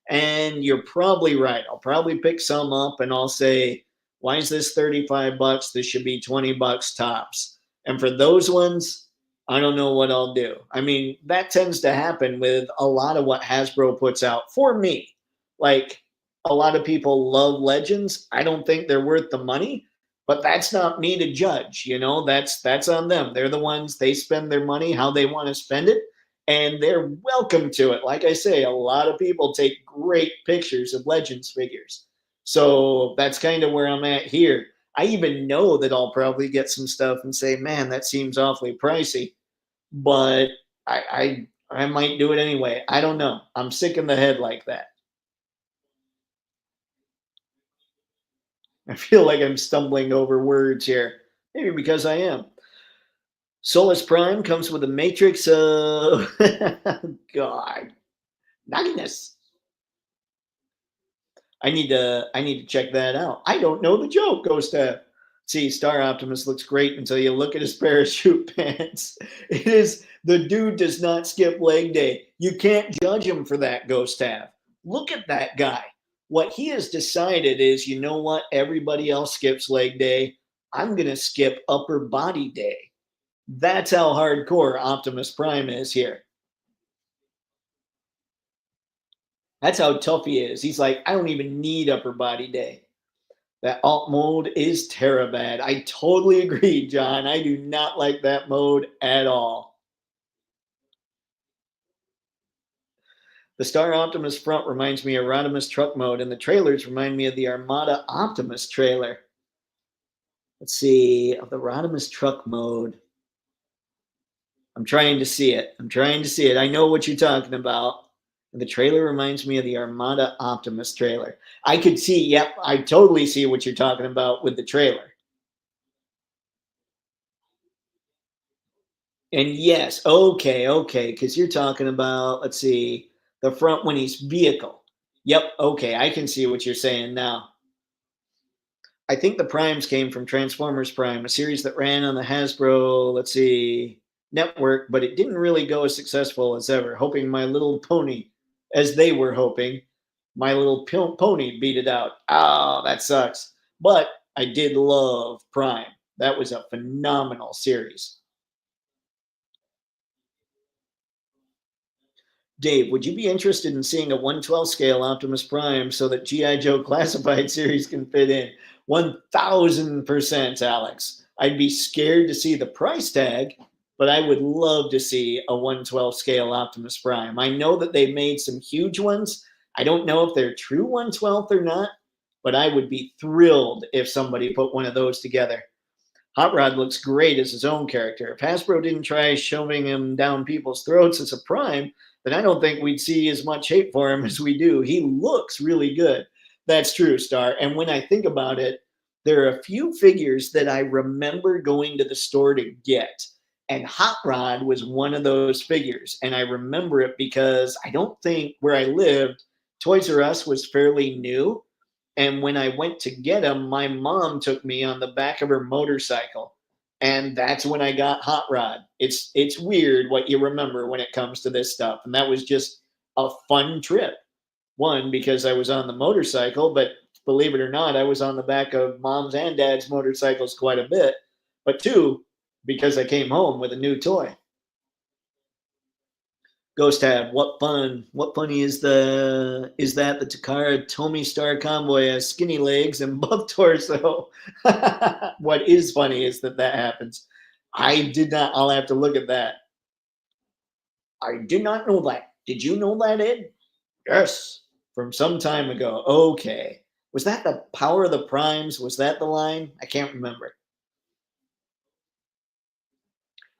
And you're probably right. I'll probably pick some up and I'll say, why is this 35 bucks? This should be 20 bucks tops. And for those ones, I don't know what I'll do. I mean, that tends to happen with a lot of what Hasbro puts out for me. Like a lot of people love Legends. I don't think they're worth the money, but that's not me to judge. That's on them. They're the ones, they spend their money how they want to spend it, and they're welcome to it. Like I say, a lot of people take great pictures of Legends figures. So that's kind of where I'm at here. I even know that I'll probably get some stuff and say, man, that seems awfully pricey, but I might do it anyway. I don't know. I'm sick in the head like that. I feel like I'm stumbling over words here. Maybe because I am. Solus Prime comes with a matrix of God. Nothingness. I need to check that out. I don't know the joke, Ghost Tab. See, Star Optimus looks great until you look at his parachute pants. It is the dude does not skip leg day. You can't judge him for that, Ghost Tab. Look at that guy. What he has decided is, you know what? Everybody else skips leg day. I'm gonna skip upper body day. That's how hardcore Optimus Prime is here. That's how tough he is. He's like, I don't even need upper body day. That alt mode is terabad. I totally agree, John. I do not like that mode at all. The Star Optimus front reminds me of Rodimus truck mode, and the trailers remind me of the Armada Optimus trailer. Let's see, of the Rodimus truck mode. I'm trying to see it. I know what you're talking about. And the trailer reminds me of the Armada Optimus trailer. I could see, yep, I totally see what you're talking about with the trailer. And yes, okay, because you're talking about, let's see, the front when he's vehicle. Yep, okay, I can see what you're saying now. I think the Primes came from Transformers Prime, a series that ran on the Hasbro, let's see, network, but it didn't really go as successful as ever. Hoping My Little Pony, as they were hoping, My Little Pony beat it out. Oh, that sucks. But I did love Prime. That was a phenomenal series. Dave, would you be interested in seeing a 112 scale Optimus Prime so that G.I. Joe classified series can fit in? 1000%, Alex. I'd be scared to see the price tag, but I would love to see a 112 scale Optimus Prime. I know that they made some huge ones. I don't know if they're true 112th or not, but I would be thrilled if somebody put one of those together. Hot Rod looks great as his own character. If Hasbro didn't try shoving him down people's throats as a Prime, then I don't think we'd see as much hate for him as we do. He looks really good. That's true, Star. And when I think about it, there are a few figures that I remember going to the store to get. And Hot Rod was one of those figures. And I remember it because I don't think where I lived, Toys R Us was fairly new. And when I went to get him, my mom took me on the back of her motorcycle. And that's when I got Hot Rod. It's weird what you remember when it comes to this stuff. And that was just a fun trip. One, because I was on the motorcycle, but believe it or not, I was on the back of mom's and dad's motorcycles quite a bit. But two, because I came home with a new toy. Ghost Tab, what fun! What funny is the Takara Tomy Star Convoy has skinny legs and buff torso? What is funny is that happens. I did not. I'll have to look at that. I did not know that. Did you know that, Ed? Yes, from some time ago. Okay, was that the Power of the Primes? Was that the line? I can't remember.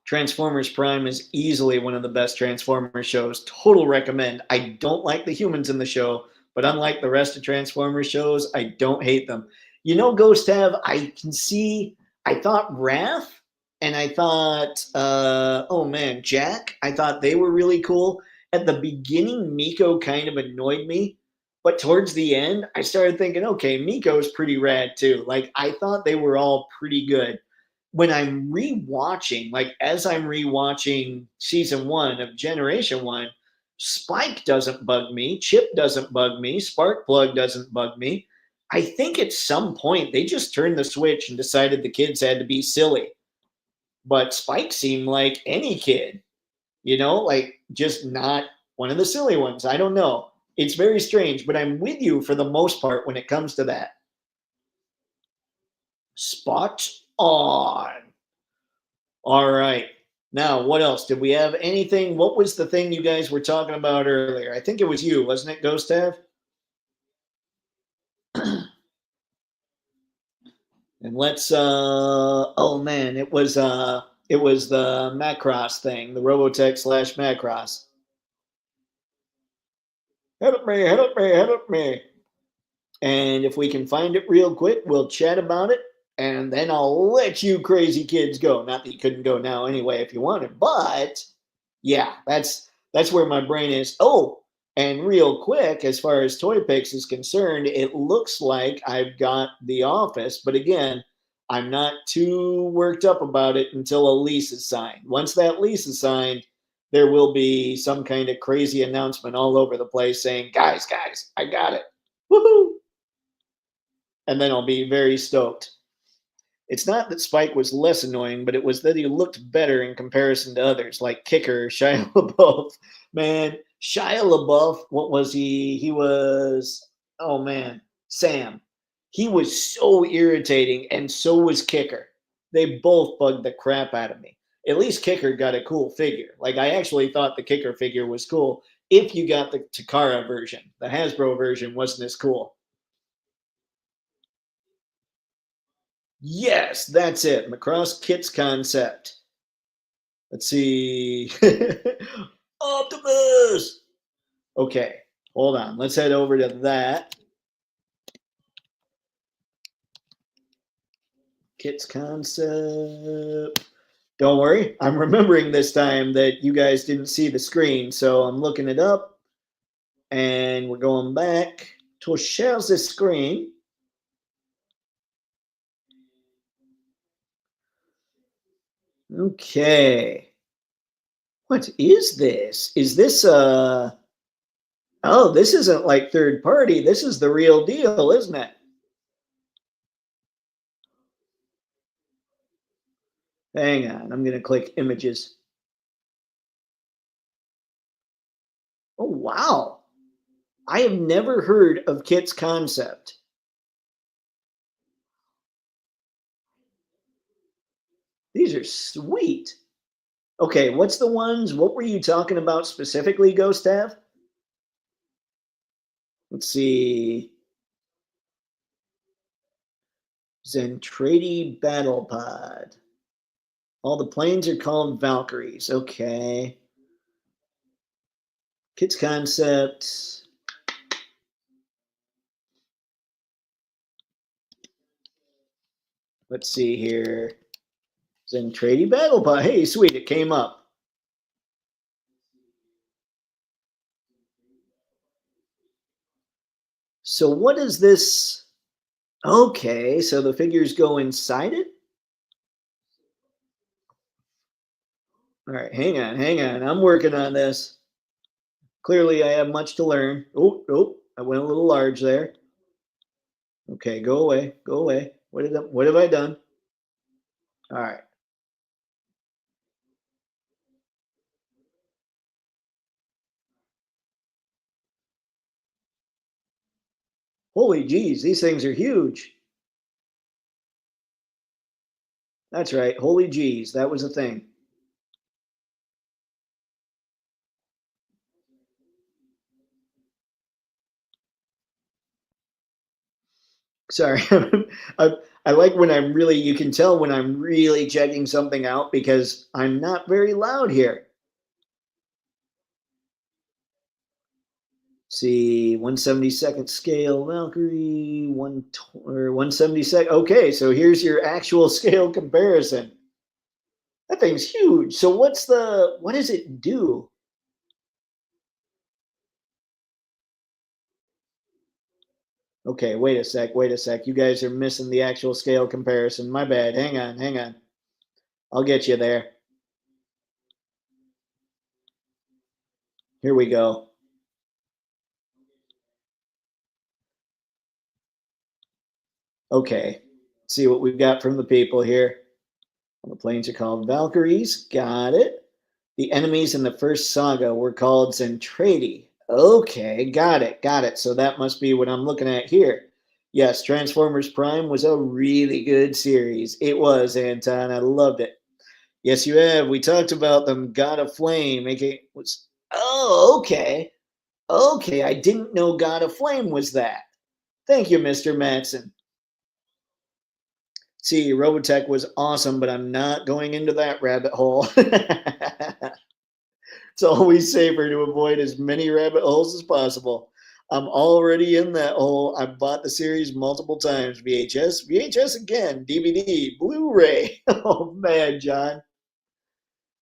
Transformers Prime is easily one of the best Transformers shows. Total recommend. I don't like the humans in the show, but unlike the rest of Transformers shows, I don't hate them. You know, Ghost Have, I can see, I thought Wrath and I thought, oh man, Jack, I thought they were really cool. At the beginning, Miko kind of annoyed me, but towards the end, I started thinking, okay, Miko's pretty rad too. Like, I thought they were all pretty good when I'm rewatching, like as I'm rewatching season one of Generation One, Spike doesn't bug me, Chip doesn't bug me, Sparkplug doesn't bug me. I think at some point they just turned the switch and decided the kids had to be silly. But Spike seemed like any kid, you know, like just not one of the silly ones. I don't know. It's very strange, but I'm with you for the most part when it comes to that. Spot on. All right. Now, what else? Did we have anything? What was the thing you guys were talking about earlier? I think it was you, wasn't it, Ghost Have? And let's oh man, it was the Macross thing, the Robotech slash Macross. Help me, help me, help me. And if we can find it real quick, we'll chat about it. And then I'll let you crazy kids go. Not that you couldn't go now anyway if you wanted, but yeah, that's where my brain is. Oh, and real quick, as far as Toypixx is concerned, it looks like I've got The Office, but again, I'm not too worked up about it until a lease is signed. Once that lease is signed, there will be some kind of crazy announcement all over the place saying, guys, I got it. Woohoo! And then I'll be very stoked. It's not that Spike was less annoying, but it was that he looked better in comparison to others, like Kicker, Shia LaBeouf. Man, Shia LaBeouf, what was he? He was, oh man, Sam. He was so irritating, and so was Kicker. They both bugged the crap out of me. At least Kicker got a cool figure. Like, I actually thought the Kicker figure was cool if you got the Takara version. The Hasbro version wasn't as cool. Yes, that's it. Macross Kits concept. Let's see. Optimus. Okay, hold on. Let's head over to that. Kits concept. Don't worry. I'm remembering this time that you guys didn't see the screen, so I'm looking it up. And we're going back to share the screen. Okay. What is this? Is this oh, this isn't like third party. This is the real deal, isn't it? Hang on, I'm going to click images. Oh, wow. I have never heard of Kit's concept. These are sweet. Okay, what's the ones? What were you talking about specifically, Ghost Have? Let's see. Zentradi Battle Pod. All the planes are called Valkyries. Okay. Kit's concept. Let's see here. Zentradi Battle Pot. Hey, sweet, it came up. So what is this? Okay, so the figures go inside it? All right, hang on, hang on. I'm working on this. Clearly, I have much to learn. Oh, oh, I went a little large there. Okay, go away, go away. What have I done? All right. Holy geez, these things are huge. That's right. Holy geez, that was a thing. Sorry. I, I like when I'm really, you can tell when I'm really checking something out because I'm not very loud here. See, 1/72nd scale Valkyrie, or 1/72nd. Okay, so here's your actual scale comparison. That thing's huge. So what does it do? Okay, wait a sec. You guys are missing the actual scale comparison. My bad. Hang on, hang on. I'll get you there. Here we go. Okay, let's see what we've got from the people here. The planes are called Valkyries. Got it. The enemies in the first saga were called Zentradi. Okay, got it, got it. So that must be what I'm looking at here. Yes, Transformers Prime was a really good series. It was, Anton. I loved it. Yes, you have. We talked about them. God of Flame. It was. Oh, okay. Okay, I didn't know God of Flame was that. Thank you, Mr. Matson. See, Robotech was awesome, but I'm not going into that rabbit hole. It's always safer to avoid as many rabbit holes as possible. I'm already in that hole. I've bought the series multiple times. VHS, VHS again, DVD, Blu-ray. Oh man, John.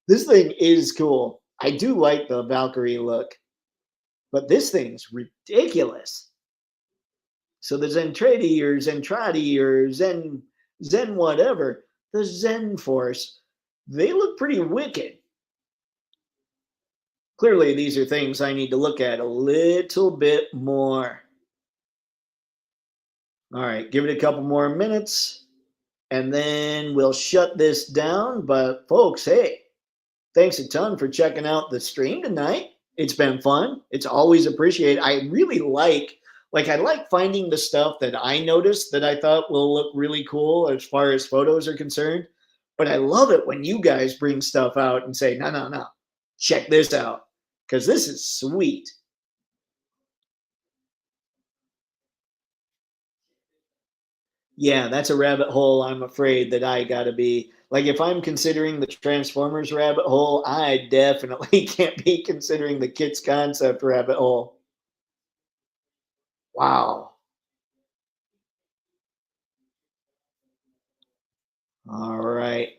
This thing is cool. I do like the Valkyrie look, but this thing's ridiculous. So the Zentradi or Zentradi or Zen whatever, the Zen Force, they look pretty wicked. Clearly, these are things I need to look at a little bit more. All right, give it a couple more minutes and then we'll shut this down. But folks, hey, thanks a ton for checking out the stream tonight. It's been fun. It's always appreciated. I really I like finding the stuff that I noticed that I thought will look really cool as far as photos are concerned. But I love it when you guys bring stuff out and say, no, no, no, check this out. Because this is sweet. Yeah, that's a rabbit hole I'm afraid that I gotta be. Like, if I'm considering the Transformers rabbit hole, I definitely can't be considering the Kits concept rabbit hole. Wow. All right.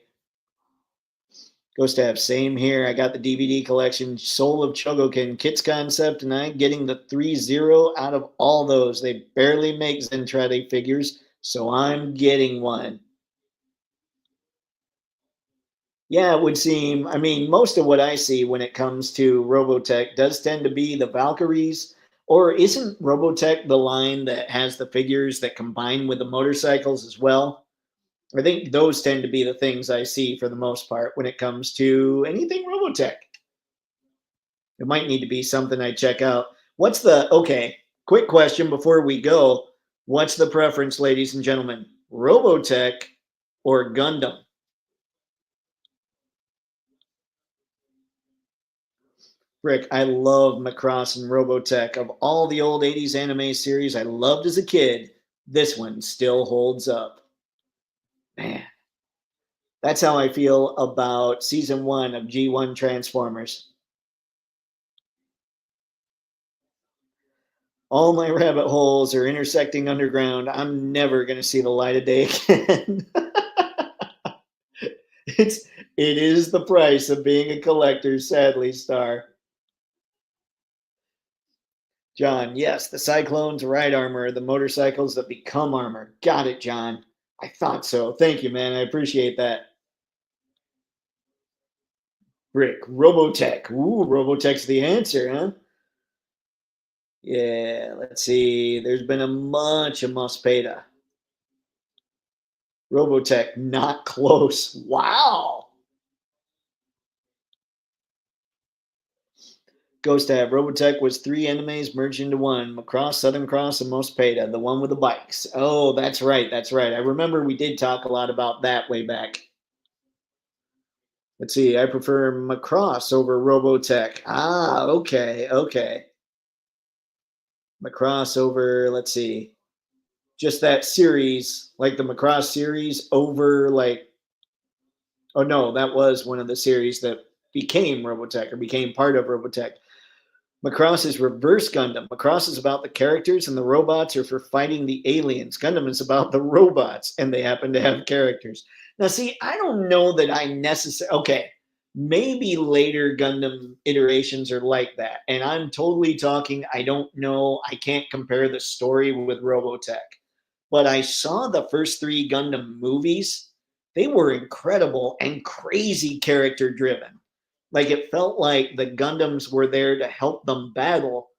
Ghost Tab, same here. I got the DVD collection, Soul of Chogokin, Kits concept, and I'm getting the 3-0 out of all those. They barely make Zentradi figures, so I'm getting one. Yeah, it would seem. I mean, most of what I see when it comes to Robotech does tend to be the Valkyries. Or isn't Robotech the line that has the figures that combine with the motorcycles as well? I think those tend to be the things I see for the most part when it comes to anything Robotech. It might need to be something I check out. Okay, quick question before we go. What's the preference, ladies and gentlemen? Robotech or Gundam? Rick, I love Macross and Robotech. Of all the old 80s anime series I loved as a kid, this one still holds up. Man, that's how I feel about season 1 of G1 Transformers. All my rabbit holes are intersecting underground. I'm never going to see the light of day again. It's it is the price of being a collector, sadly, Star. John, yes, the Cyclones ride armor, the motorcycles that become armor. Got it, John. I thought so. Thank you, man. I appreciate that. Rick, Robotech. Ooh, Robotech's the answer, huh? Yeah, let's see. There's been a bunch of Mospeda. Robotech, not close. Wow. Ghost Tab. Robotech was three enemies merged into one. Macross, Southern Cross, and Mospeda, the one with the bikes. Oh, that's right. That's right. I remember we did talk a lot about that way back. Let's see. I prefer Macross over Robotech. Ah, okay. Okay. Macross over, let's see. Just that series, like the Macross series over like, oh no, that was one of the series that became Robotech or became part of Robotech. Macross is reverse Gundam. Macross is about the characters and the robots are for fighting the aliens. Gundam is about the robots and they happen to have characters. Now, see, I don't know that I necessarily, okay, maybe later Gundam iterations are like that. And I'm totally talking, I don't know, I can't compare the story with Robotech. But I saw the first three Gundam movies. They were incredible and crazy character driven. Like it felt like the Gundams were there to help them battle,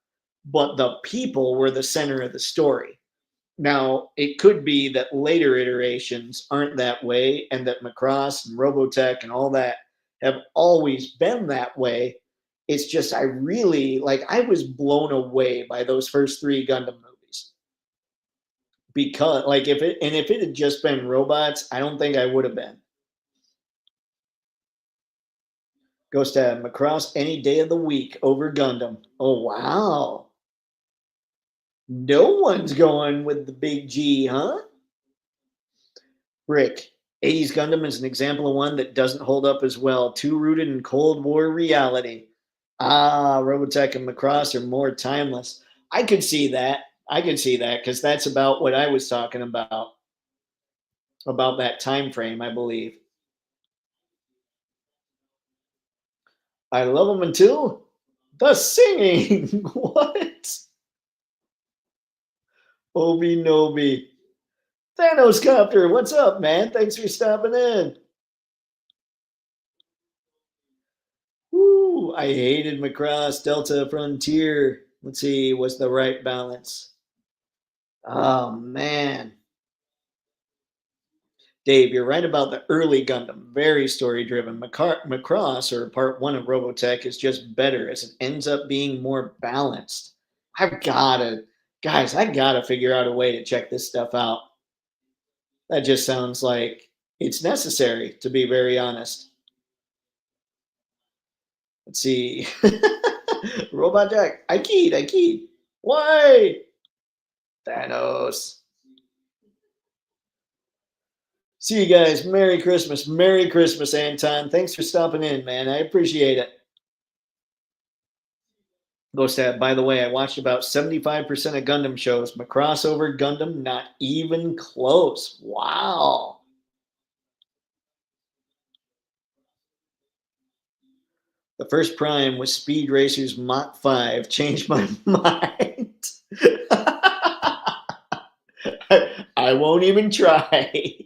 but the people were the center of the story. Now, it could be that later iterations aren't that way, and that Macross and Robotech and all that have always been that way. It's just, I really, like, I was blown away by those first three Gundam movies. Because, like, if it had just been robots, I don't think I would have been. Goes to Macross any day of the week over Gundam. Oh, wow. No one's going with the big G, huh? Rick, 80s Gundam is an example of one that doesn't hold up as well, too rooted in Cold War reality. Ah, Robotech and Macross are more timeless. I could see that. I could see that because that's about what I was talking about that time frame, I believe. I love them until the singing. What? Obi Nobi. Thanos Copter, what's up, man? Thanks for stopping in. Woo, I hated Macross Delta Frontier. Let's see, what's the right balance? Oh, man. Dave, you're right about the early Gundam. Very story driven. Macross, or part one of Robotech, is just better as it ends up being more balanced. I've gotta, guys, I gotta figure out a way to check this stuff out. That just sounds like it's necessary, to be very honest. Let's see. Robot Jack. I keyed. Why? Thanos. See you guys. Merry Christmas. Merry Christmas, Anton. Thanks for stopping in, man. I appreciate it. Ghost Tab, by the way, I watched about 75% of Gundam shows. Macross over Gundam, not even close. Wow. The first Prime was Speed Racer's Mach 5. Changed my mind. I won't even try.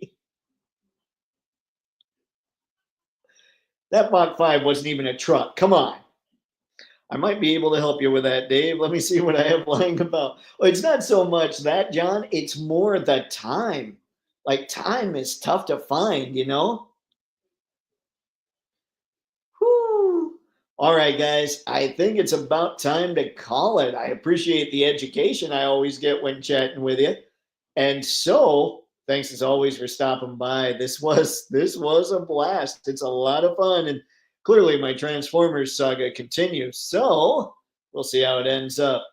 That Mach 5 wasn't even a truck. Come on. I might be able to help you with that, Dave. Let me see what I have lying about. Well, it's not so much that, John. It's more the time. Like, time is tough to find, you know? Whew. All right, guys. I think it's about time to call it. I appreciate the education I always get when chatting with you. And so, thanks as always for stopping by. This was a blast. It's a lot of fun, and clearly my Transformers saga continues. So we'll see how it ends up.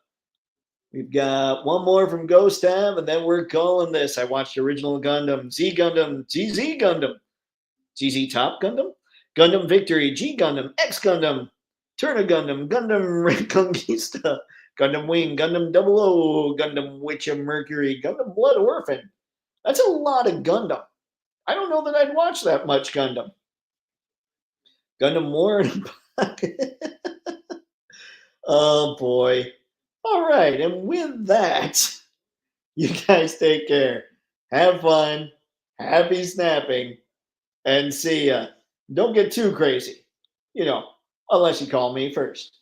We've got one more from Ghost Tab, and then we're calling this. I watched original Gundam, Z Gundam, GZ Gundam, GZ Top Gundam, Gundam Victory, G Gundam, X Gundam, Turner Gundam, Gundam Reconquista, Gundam Wing, Gundam Double O, Gundam Witch of Mercury, Gundam Blood Orphan. That's a lot of Gundam. I don't know that I'd watch that much Gundam. Gundam War in a pocket. Oh boy. All right. And with that, you guys take care. Have fun. Happy snapping. And see ya. Don't get too crazy. You know, unless you call me first.